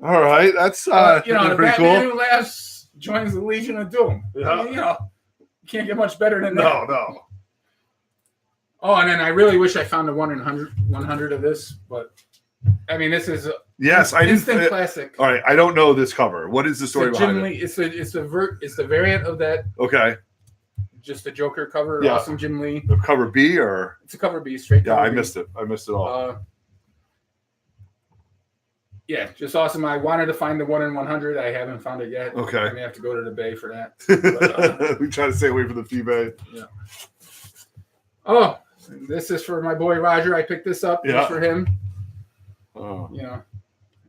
S1: All right, that's
S2: the
S1: pretty
S2: Batman
S1: cool.
S2: who laughs joins the Legion of Doom.
S1: Yeah.
S2: I mean, you can't get much better than that.
S1: No.
S2: Oh, and then I really wish I found a 100 of this, but I mean, this is instant classic.
S1: All right, I don't know this cover. What is the story behind it?
S2: It's the variant of that.
S1: Okay.
S2: Just the Joker cover.
S1: Yeah.
S2: Awesome Jim Lee.
S1: The cover B or
S2: it's a cover B straight.
S1: Yeah,
S2: cover
S1: I
S2: B.
S1: missed it. I missed it all.
S2: Yeah, just awesome. I wanted to find the 1 in 100. I haven't found it yet.
S1: Okay.
S2: I may have to go to the Bay for that. But,
S1: we try to stay away from the fee Bay.
S2: Yeah. Oh, this is for my boy Roger. I picked this up just for him.
S1: Oh.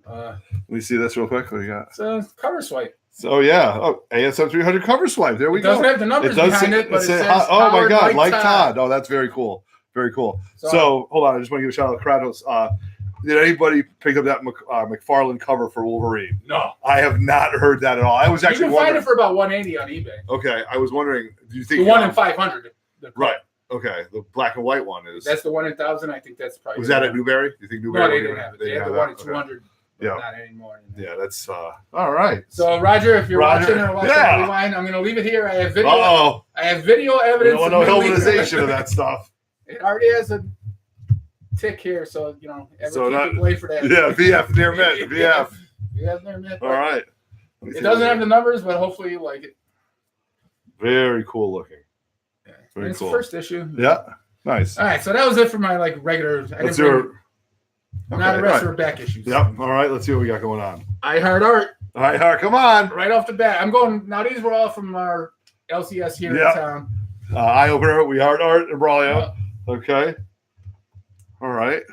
S1: Let me see this real quick. What do you got?
S2: It's a cover swipe.
S1: So ASM 300 cover swipe. There we go.
S2: It doesn't have the numbers behind it, but it says
S1: oh my God,
S2: Howard,
S1: like Todd. Oh, that's very cool. Very cool. So hold on, I just want to give a shout out to Kratos. Did anybody pick up that McFarlane cover for Wolverine?
S2: No,
S1: I have not heard that at all. I was actually
S2: you can find it for about $180 on eBay.
S1: Okay, I was wondering. Do you think
S2: the 1 in 500?
S1: Right. Okay, the black and white one is.
S2: That's the 1 in 1,000. I think that's probably.
S1: Was that at Newberry? Do you think Newberry?
S2: No, they didn't have it. They had the 1 in 200.
S1: Yeah.
S2: Not anymore.
S1: Yeah, that's all right.
S2: So Roger, if you're watching or watching rewind, I'm going to leave it here. I have video. I have video evidence.
S1: No helmetization of that stuff.
S2: It already has a tick here, so Everett keep away for that.
S1: Yeah, VF near mid. VF.
S2: VF near mid.
S1: All right.
S2: It doesn't have the numbers, but hopefully you like it.
S1: Very cool looking.
S2: Yeah.
S1: Very
S2: it's
S1: cool.
S2: the first issue.
S1: Yeah. Nice.
S2: All right, so that was it for my regular. Not the rest of our back issues.
S1: Yep. All right. Let's see what we got going on.
S2: I Heart Art.
S1: All right, Hart. Come on.
S2: Right off the bat, I'm going. Now these were all from our LCS here in town.
S1: Eye opener. We Heart Art and Braulio. Okay. All right.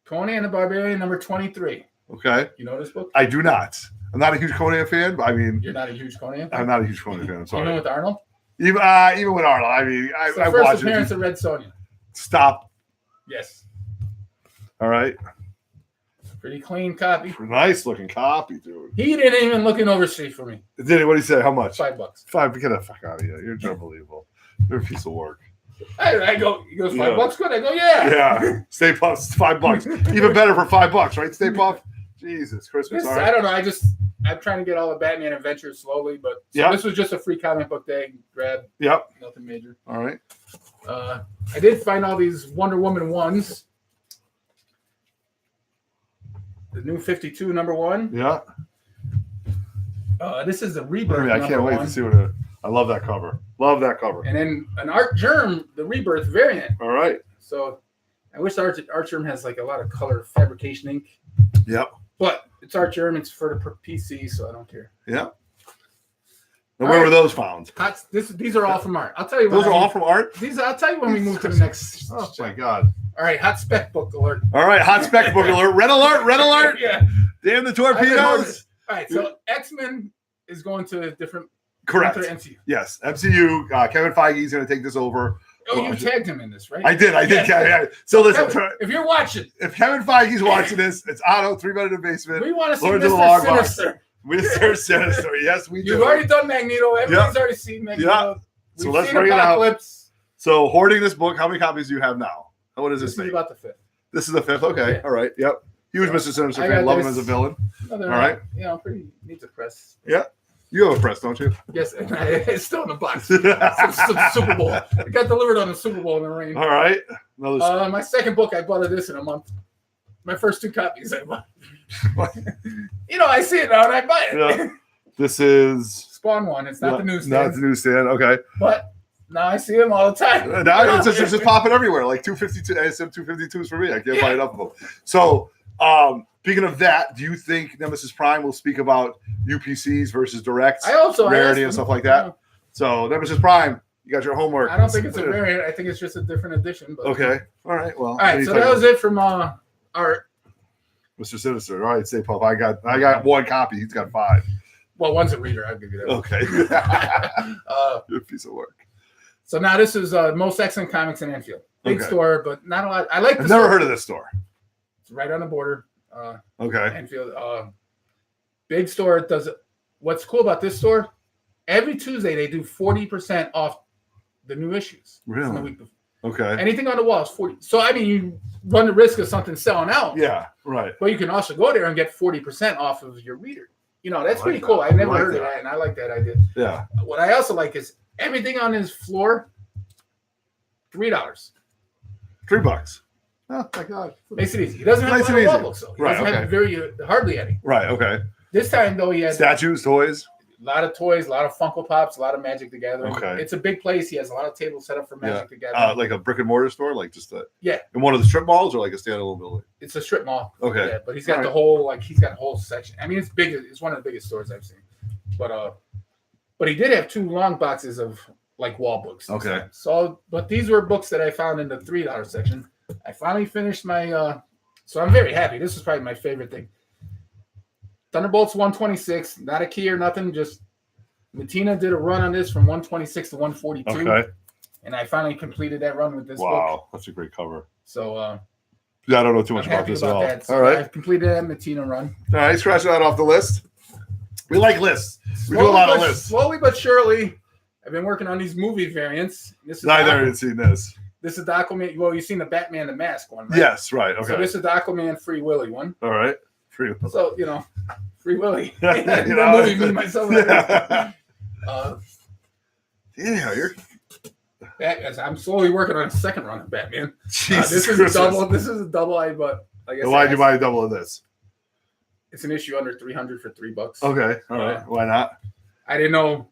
S2: Conan the Barbarian, number 23.
S1: Okay.
S2: You know this book?
S1: I do not. I'm not a huge Conan fan, but I mean,
S2: you're not a huge Conan fan?
S1: I'm not a huge Conan fan. I'm sorry.
S2: Even with Arnold?
S1: Even with Arnold. I mean, I watched it.
S2: First appearance of Red Sonja.
S1: Stop.
S2: Yes.
S1: All right.
S2: Pretty clean copy.
S1: Nice looking copy, dude.
S2: He didn't even look an oversee for me.
S1: Did he? What did he say? How much?
S2: $5.
S1: $5. Get the fuck out of here. You're unbelievable. You're a piece of work.
S2: I go, he goes, $5 good? I go, yeah.
S1: Yeah. Stay Puft, $5. Even better for $5, right? Stay Puft? Jesus, Christmas. All right.
S2: I don't know. I'm trying to get all the Batman adventures slowly, but this was just a free comic book day grab.
S1: Yep.
S2: Nothing major.
S1: All right.
S2: I did find all these Wonder Woman ones. The new 52 number 1.
S1: Yeah.
S2: This is the Rebirth.
S1: I can't wait to see I love that cover. Love that cover.
S2: And then an Art Germ, the Rebirth variant.
S1: All right.
S2: So I wish Art Germ has like a lot of color fabrication ink.
S1: Yep.
S2: But it's Art Germ. It's for the PC, so I don't care.
S1: Yeah. And where were those found?
S2: These are all from Art. I'll tell you.
S1: Those are all from Art?
S2: I'll tell you when we move to the next.
S1: Oh my God.
S2: All right, hot spec book alert.
S1: All right, hot spec book alert. Red alert, red alert.
S2: Yeah.
S1: Damn the torpedoes.
S2: All right, so X-Men is going to a different.
S1: Correct.
S2: MCU.
S1: Yes, MCU. Kevin Feige is going to take this over.
S2: Oh, you tagged him in this, right?
S1: I did. Yeah. So listen,
S2: Kevin, if you're watching,
S1: if Kevin Feige's watching this, it's Otto, 3 Men in the Basement.
S2: We want to see
S1: Lord
S2: Mr. Sinister.
S1: Mr. Sinister. Yes, we do.
S2: You've already done Magneto. Everybody's already seen Magneto.
S1: Yeah. So let's bring Apocalypse. It out. So hoarding this book, how many copies do you have now? What does this make?
S2: This is about the 5th.
S1: This is the 5th. Okay. Yeah. All right. Yep. Huge Mr. Sinister fan. Love him as a villain. All right.
S2: Pretty needs a press.
S1: Yeah. You have a press, don't you?
S2: Yes, it's still in the box. some Super Bowl. It got delivered on the Super Bowl in the rain.
S1: All right.
S2: My second book, I bought this in a month. My first 2 copies, I bought. I see it now and I buy it.
S1: Yeah. This is
S2: Spawn 1. It's not the newsstand.
S1: Not the newsstand. Okay.
S2: But now I see them all the time.
S1: Now it's just popping everywhere. Like 252. ASM 252s for me. I can't buy enough of them. So, speaking of that, do you think Nemesis Prime will speak about UPCs versus directs, rarity and stuff like that? So Nemesis Prime, you got your homework.
S2: I don't think it's a variant. I think it's just a different edition. But...
S1: Okay. All right. Well.
S2: All right. So that was it from Art.
S1: Mr. Sinister. All right. Stay puff. I got 1 copy. He's got 5.
S2: Well, one's a reader. I'll give you that.
S1: Okay. Good piece of work.
S2: So now this is Most Excellent Comics in Enfield. Big
S1: Okay.
S2: store, but not a lot. I like.
S1: I've never heard of this store.
S2: It's right on the border.
S1: Okay.
S2: Enfield. Big store. What's cool about this store? Every Tuesday they do 40% off the new issues.
S1: Really?
S2: From the week before.
S1: Okay.
S2: Anything on the wall is 40. So I mean, you run the risk of something selling out.
S1: Yeah. Right.
S2: But you can also go there and get 40% off of your reader. You know, that's
S1: I like
S2: pretty
S1: that.
S2: cool. I never
S1: I like
S2: heard of
S1: that.
S2: that, and I like that idea.
S1: Yeah.
S2: What I also like is everything on his floor, $3.
S1: $3. Oh my God.
S2: Makes it easy. He doesn't have
S1: Nice
S2: a
S1: and
S2: lot of wall
S1: easy.
S2: books, though. He
S1: Right,
S2: doesn't have hardly any.
S1: Right. Okay.
S2: This time, though, he had
S1: Statues, toys.
S2: a lot of toys, a lot of Funko Pops, a lot of Magic the Gathering.
S1: Okay.
S2: It's a big place. He has a lot of tables set up for Magic the Gathering.
S1: Like a brick and mortar store, like just
S2: Yeah.
S1: in one of the strip malls, or like a standalone building.
S2: It's a strip mall.
S1: Okay.
S2: Yeah, but he's got
S1: All
S2: the
S1: right.
S2: whole he's got a whole section. I mean, it's big. It's one of the biggest stores I've seen. But he did have 2 long boxes of like wall books.
S1: Okay.
S2: So, but these were books that I found in the $3 section. I finally finished my. So I'm very happy. This is probably my favorite thing. Thunderbolts 126, not a key or nothing. Just Matina did a run on this from 126 to 142.
S1: Okay.
S2: And I finally completed that run with this book.
S1: Wow, that's a great cover.
S2: So
S1: Yeah, I don't know too much
S2: I'm
S1: about
S2: happy
S1: this at
S2: about
S1: all.
S2: that. So
S1: All right.
S2: I've completed that Matina run.
S1: All right, scratch that off the list. We like lists. We do a lot of lists.
S2: Slowly but surely, I've been working on these movie variants. This is
S1: Neither had seen this.
S2: This is the Aquaman. Well, you've seen the Batman the Mask one, right?
S1: Yes, right. Okay.
S2: So this is the Aquaman Free Willy one.
S1: All right. Free.
S2: So, Free Willy.
S1: You
S2: that
S1: know,
S2: movie, me, myself.
S1: Yeah.
S2: Uh,
S1: Yeah, you're.
S2: I'm slowly working on a second run of Batman.
S1: Jesus
S2: This is
S1: Christmas.
S2: a double. This is a double A, but like I said,
S1: Why'd you buy a double of this?
S2: it's an issue under 300 for $3.
S1: Okay. All right. Why not?
S2: I didn't know.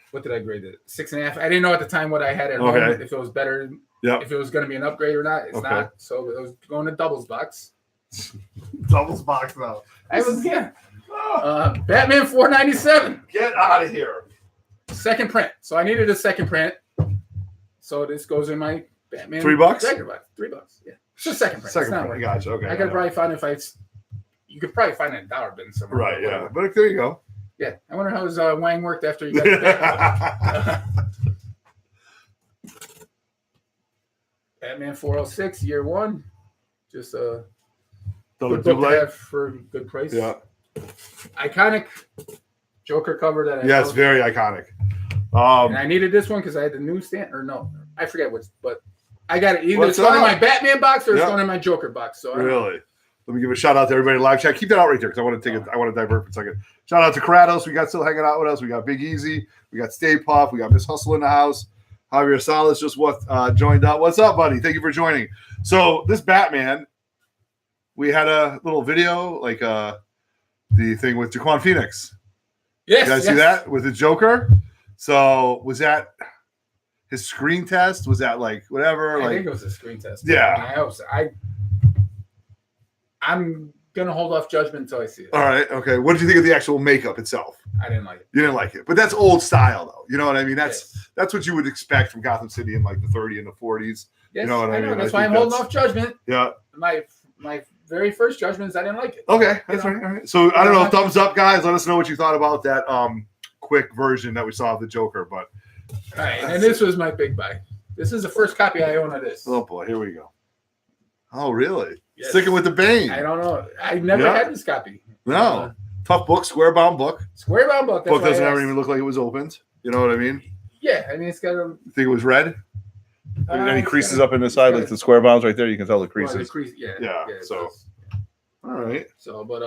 S2: What did I grade it? 6.5. I didn't know at the time what I had at home,
S1: Okay.
S2: if it was better,
S1: Yep.
S2: if it was going to be an upgrade or not. It's
S1: Okay.
S2: not. So it was going to doubles box.
S1: Doubles box though.
S2: I was Batman 497,
S1: Get out of here.
S2: second print. So I needed a second print. So this goes in my Batman.
S1: $3?
S2: Regular box. $3. Yeah, it's a second print.
S1: Second
S2: It's not
S1: print.
S2: worth it.
S1: Gotcha. Okay.
S2: I could probably find you could probably find it in a dollar bin somewhere.
S1: Right. Yeah. But there you go.
S2: Yeah. I wonder how his Wang worked after he got the Batman. Batman 406, year 1. Just a
S1: Double
S2: good book to
S1: double.
S2: have for a good price.
S1: Yeah.
S2: Iconic Joker cover that I
S1: Yes.
S2: love.
S1: Very iconic.
S2: And I needed this one because I had the newsstand, or no, I forget which, but I got it. Either
S1: What's
S2: it's going in
S1: up?
S2: my Batman box or it's
S1: Yeah.
S2: going in my Joker box. So
S1: Really. Let me give a shout out to everybody in live chat. Keep that out right there because I want to take it. I want to divert for a second. Shout out to Kratos. We got still hanging out with us. We got Big Easy. We got Stay Puff. We got Miss Hustle in the house. Javier Salas just joined up. What's up, buddy? Thank you for joining. So this Batman, we had a little video, like the thing with Jaquan Phoenix.
S2: yes,
S1: You guys see that with the Joker? So was that his screen test? Was that like whatever?
S2: I
S1: Like
S2: think it was a screen test.
S1: Yeah.
S2: I hope so. I'm gonna hold off judgment until I see it.
S1: all right, okay. What did you think of the actual makeup itself?
S2: I didn't like it.
S1: You didn't like it, but that's old style, though. You know what I mean? That's
S2: Yes.
S1: that's what you would expect from Gotham City in like the 30s and the 40s.
S2: Yes,
S1: know what I mean?
S2: That's
S1: I
S2: why I'm
S1: think
S2: holding
S1: that's-
S2: off judgment.
S1: Yeah.
S2: My very first judgment is I didn't like it.
S1: Okay, that's right. All right. So I don't know. Thumbs up, guys. Let us know what you thought about that quick version that we saw of the Joker. But
S2: All right, and this was my big buy. This is the first copy I own of this.
S1: oh boy, here we go. Oh really?
S2: Yes.
S1: Sticking with the Bane.
S2: I don't know. I never
S1: Yeah.
S2: had this copy.
S1: No. Tough book, square bound book.
S2: Square bound book. That's
S1: Book
S2: why I
S1: doesn't ever
S2: asked.
S1: even look like it was opened. You know what I mean?
S2: Yeah, I mean it's got a.
S1: Think it was red. Any
S2: it's
S1: creases
S2: got
S1: up in the side, like the square bounds right there. You can tell the
S2: well,
S1: creases.
S2: yeah.
S1: Yeah,
S2: it
S1: so-
S2: does.
S1: All right.
S2: So, but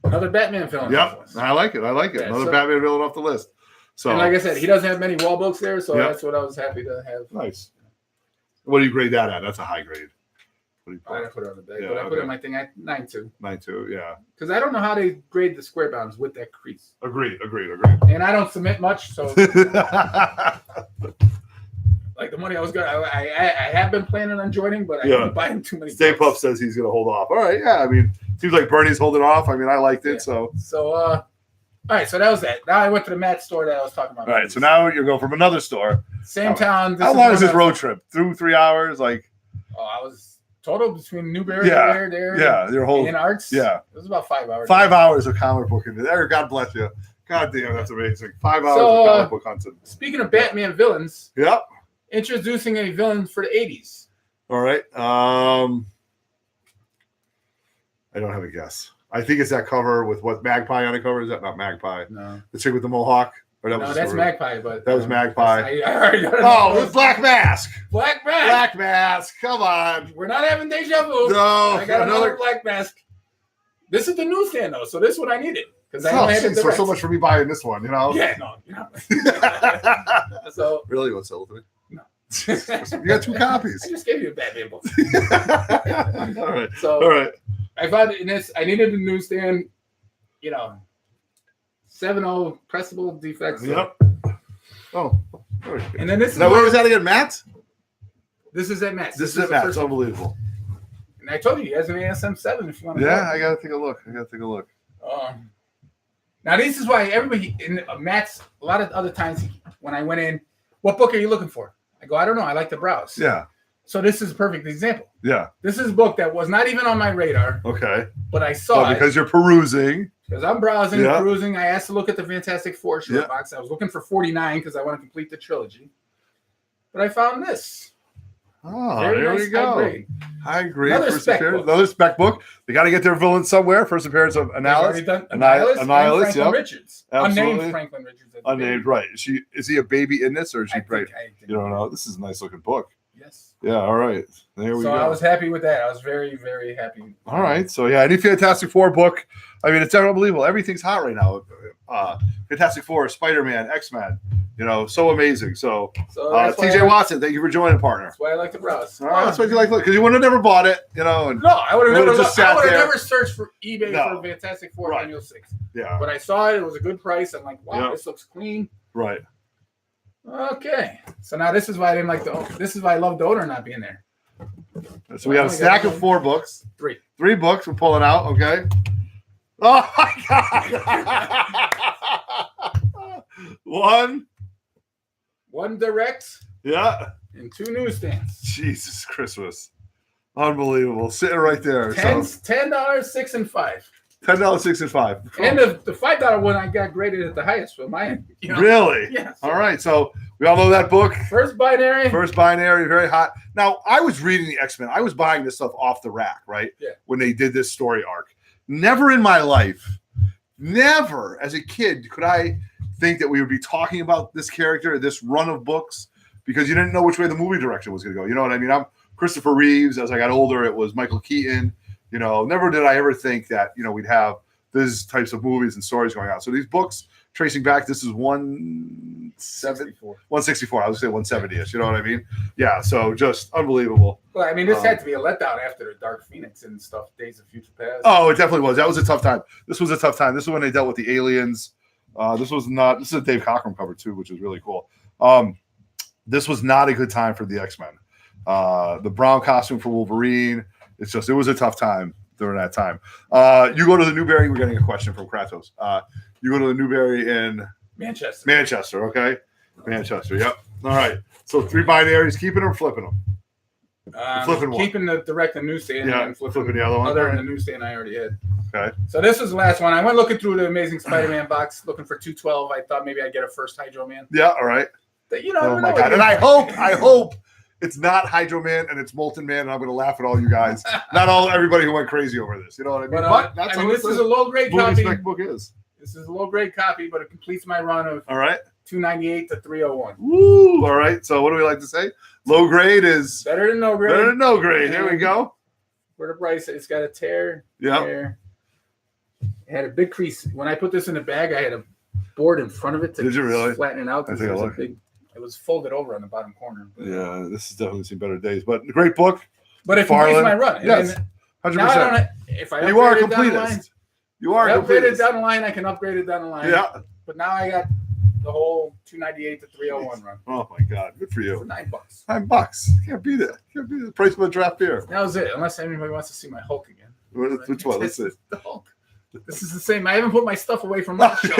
S2: another Batman film.
S1: Yep. I like it. I like it.
S2: Yeah,
S1: Another
S2: so-
S1: Batman villain off the list. So
S2: And like I said, he doesn't have many wall books there, so
S1: Yep.
S2: that's what I was happy to have.
S1: nice. What do you grade that at? That's a high grade. What do you
S2: I didn't
S1: put?
S2: put it on the bag,
S1: Yeah,
S2: but I put it
S1: okay.
S2: in my thing at 9.2
S1: 9.2. Yeah.
S2: because I don't know how they grade the square bounds with that crease,
S1: Agreed.
S2: and I don't submit much, so like the money I was gonna, I have been planning on joining, but I
S1: Yeah.
S2: didn't buy too many.
S1: Stay
S2: books.
S1: Puff says he's going to hold off. All right. Yeah. I mean, seems like Bernie's holding off. I mean, I liked it.
S2: Yeah.
S1: So,
S2: So, all right, so that was that. Now I went to the Matt store that I was talking about.
S1: all right. So now you're going from another store.
S2: Same town.
S1: How long is this
S2: one
S1: road trip? 3 hours? Like,
S2: Oh, total between Newberry
S1: Yeah, your whole
S2: and Arts.
S1: Yeah,
S2: it was about 5 hours.
S1: 5 hours of comic book in there. God bless you. God damn, that's amazing. 5 hours
S2: So,
S1: of comic book hunting.
S2: Speaking of Batman villains,
S1: Yep.
S2: introducing a villain for the 80s.
S1: All right. I don't have a guess. I think it's that cover with what Magpie on the cover. Is that not Magpie?
S2: No,
S1: The chick with the mohawk. Or that
S2: no,
S1: was
S2: that's Magpie. But
S1: that was Magpie.
S2: I already got it.
S1: Oh, with Black Mask.
S2: Black Mask.
S1: Black Mask. Come on.
S2: We're not having deja vu.
S1: No,
S2: I got another Black Mask. This is the newsstand though, so this is what I needed because I only had it
S1: so much for me buying this one, you know.
S2: Yeah, no, you know. So
S1: really, you want to sell it to me?
S2: No.
S1: You got 2 copies.
S2: I just gave you a Batman book.
S1: All right.
S2: So
S1: all right.
S2: I found in this. I needed a newsstand. You know, 7.0 pressable defects.
S1: Yep. Oh.
S2: And then this is
S1: now where was that again, Matt?
S2: This is at Matt's.
S1: This is at Matt's. It's unbelievable.
S2: And I told you, he has an ASM7 if you want to.
S1: Yeah, I gotta take a look.
S2: Now this is why everybody in Matt's. A lot of other times when I went in, what book are you looking for? I go, I don't know. I like to browse.
S1: Yeah.
S2: So this is a perfect example.
S1: Yeah.
S2: This is a book that was not even on my radar.
S1: Okay.
S2: But I saw
S1: because you're perusing.
S2: Because I'm browsing, perusing. I asked to look at the Fantastic Four short box. I was looking for 49 because I want to complete the trilogy. But I found this.
S1: Oh,
S2: very
S1: there
S2: nice,
S1: we go.
S2: high grade.
S1: High grade.
S2: Another SPEC book.
S1: Another SPEC book. They got to get their villain somewhere. First appearance of Annihilus.
S2: Annihilus. Franklin Richards.
S1: Absolutely.
S2: Unnamed Franklin Richards.
S1: Unnamed, right. Is he a baby in this or is she pregnant? You don't know. This is a nice looking book.
S2: Yes.
S1: Yeah, all right. There we go.
S2: So I was happy with that. I was very, very happy.
S1: All right. So yeah, any Fantastic Four book. I mean, it's unbelievable. Everything's hot right now. Fantastic Four, Spider-Man, X-Men. You know, so amazing. So TJ Watson, thank you for joining, partner.
S2: That's why I like to browse.
S1: All right, that's why you like, because you would have never bought it, you know. And
S2: no, I would have
S1: never
S2: searched for eBay for Fantastic Four Annual 6.
S1: Yeah.
S2: But I saw it. It was a good price. I'm like, wow, this looks clean.
S1: Right.
S2: Okay. So now this is why I didn't like this is why I love the odor not being there.
S1: So we got a stack of 4 books.
S2: 3
S1: books we're pulling out, okay? Oh my God.
S2: One direct.
S1: Yeah.
S2: And 2 newsstands.
S1: Jesus Christmas. Unbelievable. Sitting right there.
S2: $10, 6, and 5.
S1: $10, 6, and 5.
S2: And the $5 one I got graded at the highest for mine. You know?
S1: Really?
S2: Yeah.
S1: All right. So we all know that book.
S2: First binary,
S1: very hot. Now, I was reading the X-Men. I was buying this stuff off the rack, right?
S2: Yeah.
S1: When they did this story arc. Never in my life, never as a kid could I think that we would be talking about this character, this run of books, because you didn't know which way the movie direction was going to go. You know what I mean? I'm Christopher Reeves. As I got older, it was Michael Keaton. You know, never did I ever think that, you know, we'd have these types of movies and stories going on. So these books, tracing back, this is 164. I was going to say 170-ish. You know what I mean? Yeah. So just unbelievable.
S2: Well, I mean, this had to be a letdown after the Dark Phoenix and stuff, Days of Future Past.
S1: Oh, it definitely was. That was a tough time. This was a tough time. This is when they dealt with the aliens. This is a Dave Cockrum cover too, which is really cool. This was not a good time for the X-Men. The brown costume for Wolverine. It was a tough time during that time. You go to the Newberry. We're getting a question from Kratos. You go to the Newberry in Manchester. Okay. Manchester. Yep. All right. So 3 binaries, keeping them or flipping them? Flipping one.
S2: Keeping the direct and newsstand.
S1: Yeah.
S2: And
S1: flipping the other one.
S2: Other than the newsstand I already had.
S1: Okay.
S2: So this was the last one. I went looking through the Amazing Spider-Man box, looking for 212. I thought maybe I'd get a first Hydro Man.
S1: Yeah. All right.
S2: But, you know.
S1: Oh my God. And I hope it's not Hydro Man and it's Molten Man, and I'm going to laugh at all you guys. Not everybody who went crazy over this. You know what I mean?
S2: But that's this is a low grade copy.
S1: Book is.
S2: This is a low grade copy, but it completes my run of 298 to 301.
S1: Woo! All right. So what do we like to say? Low grade is
S2: better than no grade.
S1: Better than no grade. Here we go.
S2: For the price, it's got a tear.
S1: Yeah.
S2: It had a big crease. When I put this in the bag, I had a board in front of it to flatten it out. It was folded over on the bottom corner.
S1: Yeah, this has definitely seen better days. But great book.
S2: But it completes my run.
S1: Yes, 100%.
S2: If I
S1: you are a completist. You are a
S2: completist. Down the line, I can upgrade it down the line.
S1: Yeah.
S2: But now I got the whole 298 to 301 run.
S1: Oh my God, good for you.
S2: For $9.
S1: $9. Can't beat it. Can't beat the price of a draft beer.
S2: That was it. Unless anybody wants to see my Hulk again.
S1: Which one? Let's see.
S2: The Hulk. This is the same. I haven't put my stuff away from my show.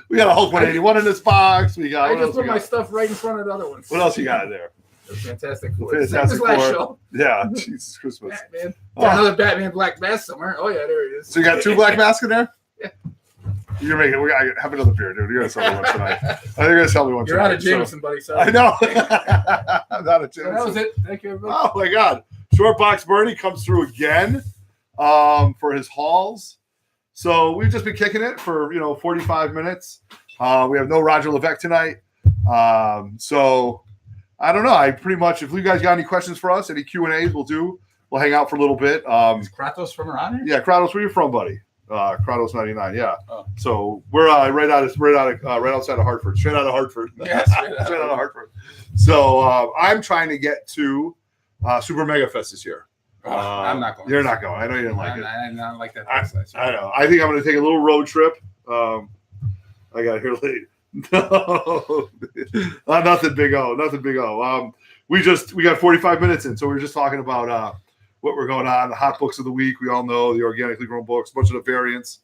S1: We got a Hulk 181 in this box. I
S2: just put my stuff right in front of the other ones.
S1: What else you got in there?
S2: Fantastic Four.
S1: Fantastic
S2: Last
S1: Four.
S2: show.
S1: Yeah, Jesus Christmas.
S2: Batman. Got another Batman Black Mask somewhere. Oh yeah, there it is.
S1: So you got 2 Black Masks in there?
S2: Yeah.
S1: You're making. We gotta have another beer, dude. You're gonna sell me one tonight. I think you're gonna sell me one
S2: You're
S1: tonight.
S2: out of Jameson, buddy. Sorry.
S1: I know. I'm not a Jameson.
S2: So that was it. Thank you, everybody.
S1: Oh my God! Short Box Bernie comes through again for his hauls. So we've just been kicking it for 45 minutes. We have no Roger Levesque tonight. So I don't know. I pretty much, if you guys got any questions for us, any Q&As, we'll hang out for a little bit.
S2: Is Kratos from around here?
S1: Yeah, Kratos, where you from, buddy? Kratos 99. Yeah.
S2: Oh.
S1: So we're right outside of Hartford, straight out of Hartford.
S2: Yeah,
S1: straight out of Hartford. So I'm trying to get to Super Mega Fest this year.
S2: I'm not going.
S1: You're not going. I know you didn't like it.
S2: I don't like that.
S1: I know. I think I'm going to take a little road trip. I got here late. No, nothing big O. Nothing big O. We got 45 minutes in, so we were just talking about what we're going on, the hot books of the week. We all know the organically grown books, a bunch of the variants.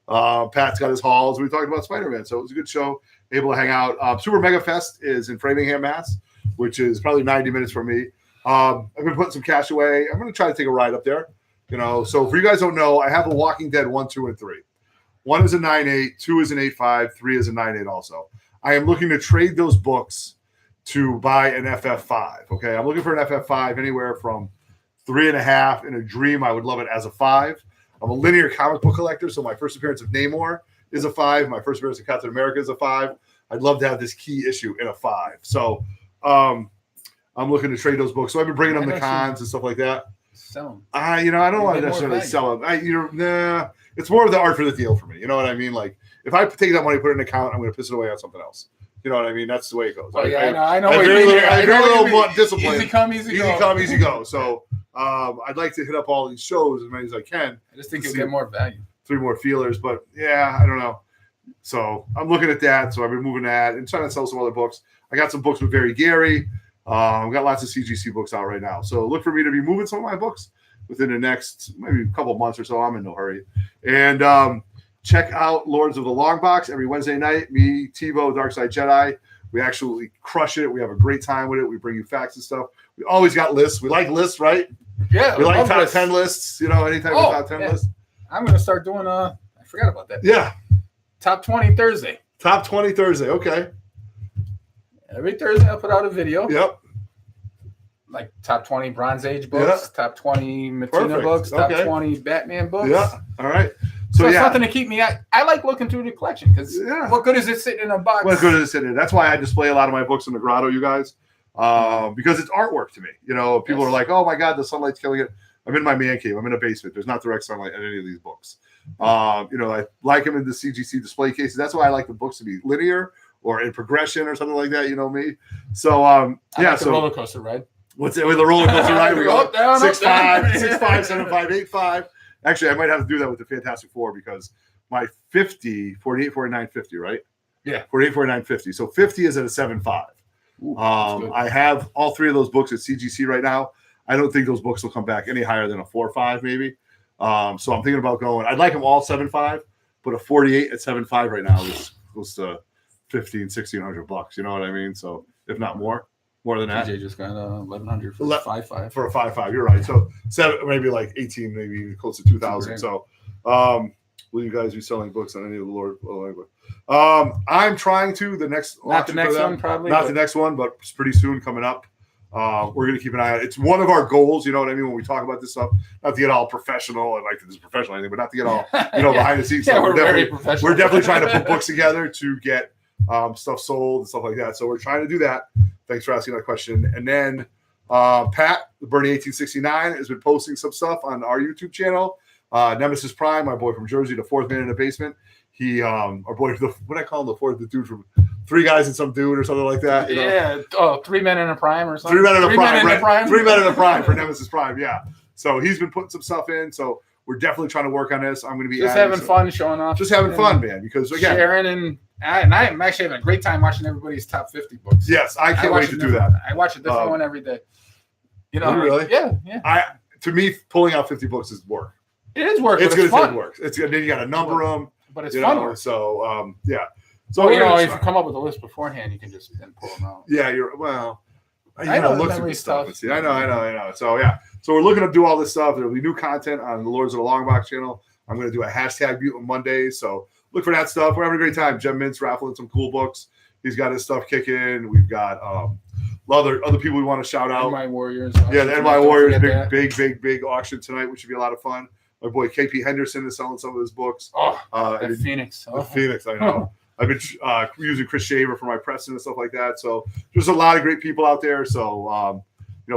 S1: Pat's got his hauls. We talked about Spider-Man, so it was a good show. Able to hang out. Super Mega Fest is in Framingham, Mass, which is probably 90 minutes from me. I've been putting some cash away. I'm going to try to take a ride up there. So for you guys don't know, I have The Walking Dead 1, 2, and 3. 1 is a 9.8, 2 is an 8.5, 3 is a 9.8 also. I am looking to trade those books to buy an FF5. Okay, I'm looking for an FF5 anywhere from 3.5. In a dream, I would love it as a 5. I'm a linear comic book collector, so my first appearance of Namor is a 5. My first appearance of Captain America is a 5. I'd love to have this key issue in a 5. So I'm looking to trade those books. So I've been bringing them to cons and stuff like that.
S2: Sell them.
S1: I don't want to necessarily sell them. It's more of the art for the deal for me. You know what I mean? Like, if I take that money, put it in an account, I'm going to piss it away on something else. You know what I mean? That's the way it goes.
S2: Oh, yeah, I know.
S1: I very little discipline.
S2: Easy come, easy go.
S1: Easy come, easy go. So I'd like to hit up all these shows as many as I can.
S2: I just think you'll get more value.
S1: 3 more feelers, but yeah, I don't know. So I'm looking at that. So I've been moving that and trying to sell some other books. I got some books with Barry Gary. I've got lots of CGC books out right now. So look for me to be moving some of my books within the next maybe a couple of months or so. I'm in no hurry. And check out Lords of the Long Box every Wednesday night. Me, TiVo, Darkside Jedi. We actually crush it. We have a great time with it. We bring you facts and stuff. We always got lists. We like lists, right?
S2: Yeah.
S1: We like top 10 lists. Anytime top 10 lists.
S2: I'm going to start doing, I forgot about that.
S1: Yeah.
S2: Top 20 Thursday.
S1: Top 20 Thursday. Okay.
S2: Every Thursday I'll put out a video.
S1: Yep.
S2: Like top 20 Bronze Age books, top 20 Matina books, top 20 Batman books.
S1: Yeah. All right.
S2: So it's something to keep me. I like looking through the collection because what good is it sitting in a box?
S1: What good is it sitting in? That's why I display a lot of my books in the grotto, you guys, because it's artwork to me. People are like, "Oh my God, the sunlight's killing it." I'm in my man cave. I'm in a basement. There's not direct sunlight in any of these books. I like them in the CGC display cases. That's why I like the books to be linear or in progression or something like that. You know me. So
S2: like the roller coaster ride.
S1: What's it with the roller coaster ride? We go
S2: down,
S1: 6'5", 6'5", 7'5", 8'5". Actually, I might have to do that with the Fantastic Four because my 50, 48, 49, 50, right?
S2: Yeah.
S1: 48, 49, 50. So 50 is at a 7'5". I have all 3 of those books at CGC right now. I don't think those books will come back any higher than a 4.5 maybe. So I'm thinking about going. I'd like them all 7.5, but a 48 at 7.5 right now is close to $1,600. You know what I mean? So if not more than that.
S2: TJ just got $1,100 for 5.5.
S1: For a 5.5, you're right. So 7, maybe like 18, maybe close to 2,000. So will you guys be selling books on any of the Lord? I'm trying to. The next
S2: one, probably.
S1: Not the next one, but it's pretty soon coming up. We're going to keep an eye on it. It's one of our goals, you know what I mean, when we talk about this stuff, not to get all professional and like this is professional or anything, but not to get all, behind the scenes.
S2: Yeah,
S1: stuff.
S2: We're
S1: definitely trying to put books together to get stuff sold and stuff like that. So we're trying to do that. Thanks for asking that question. And then Pat, the Bernie1869, has been posting some stuff on our YouTube channel. Nemesis Prime, my boy from Jersey, the 4th man in the basement. He, our boy, what I call him, the dude from 3 Guys and Some Dude or something like that.
S2: Yeah. Oh, 3 Men in a Prime or something.
S1: 3 Men in a Prime.
S2: Prime.
S1: 3 Men in a Prime for Nemesis Prime. Yeah. So he's been putting some stuff in. So we're definitely trying to work on this. I'm going to be
S2: just having fun, showing off.
S1: Just having fun, man. Because again,
S2: sharing and I'm actually having a great time watching everybody's top 50 books.
S1: Yes, I can't wait to do that.
S2: I watch a different one every day.
S1: Really?
S2: Yeah.
S1: To me, pulling out 50 books is work.
S2: It is work.
S1: It's going to take work. Then you got to number them.
S2: But it's fun work.
S1: So yeah. So
S2: if you come up with a list beforehand, you can just then pull them out.
S1: Yeah,
S2: I know the
S1: look
S2: memory
S1: at stuff.
S2: stuff.
S1: See, I know. So yeah, so we're looking to do all this stuff. There'll be new content on the Lords of the Long Box channel. I'm going to do a hashtag Mutant Monday, so look for that stuff. We're having a great time. Jem Mint's raffling some cool books. He's got his stuff kicking. We've got other people we want to shout out.
S2: NY Warriors.
S1: Yeah, the NY Warriors big auction tonight, which should be a lot of fun. My boy KP Henderson is selling some of his books.
S2: Phoenix.
S1: Phoenix, I know. I've been using Chris Shaver for my pressing and stuff like that. So there's a lot of great people out there. So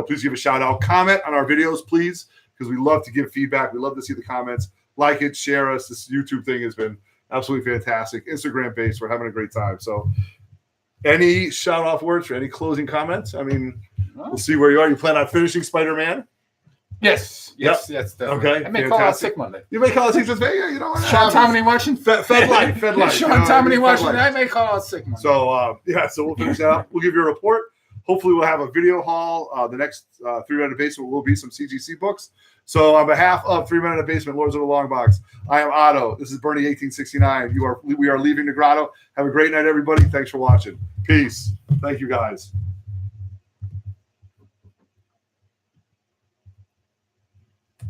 S1: please give a shout out, comment on our videos, please, because we love to give feedback. We love to see the comments. Like it, share us. This YouTube thing has been absolutely fantastic. Instagram based, we're having a great time. So, any shout off words for any closing comments? I mean, we'll see where you are. You plan on finishing Spider-Man?
S2: Yes. Definitely.
S1: Okay.
S2: I may call out sick Monday.
S1: You may call it sick Monday. You know what?
S2: Sean Tomlin watching?
S1: Fed life.
S2: Sean Tomlin watching? I may call out sick Monday.
S1: So so we'll finish that up. We'll give you a report. Hopefully, we'll have a video haul. The next 3 Men in the Basement will be some CGC books. So on behalf of 3 Men in the Basement, Lords of the Long Box, I am Otto. This is Bernie1869. We are leaving the grotto. Have a great night, everybody. Thanks for watching. Peace. Thank you, guys.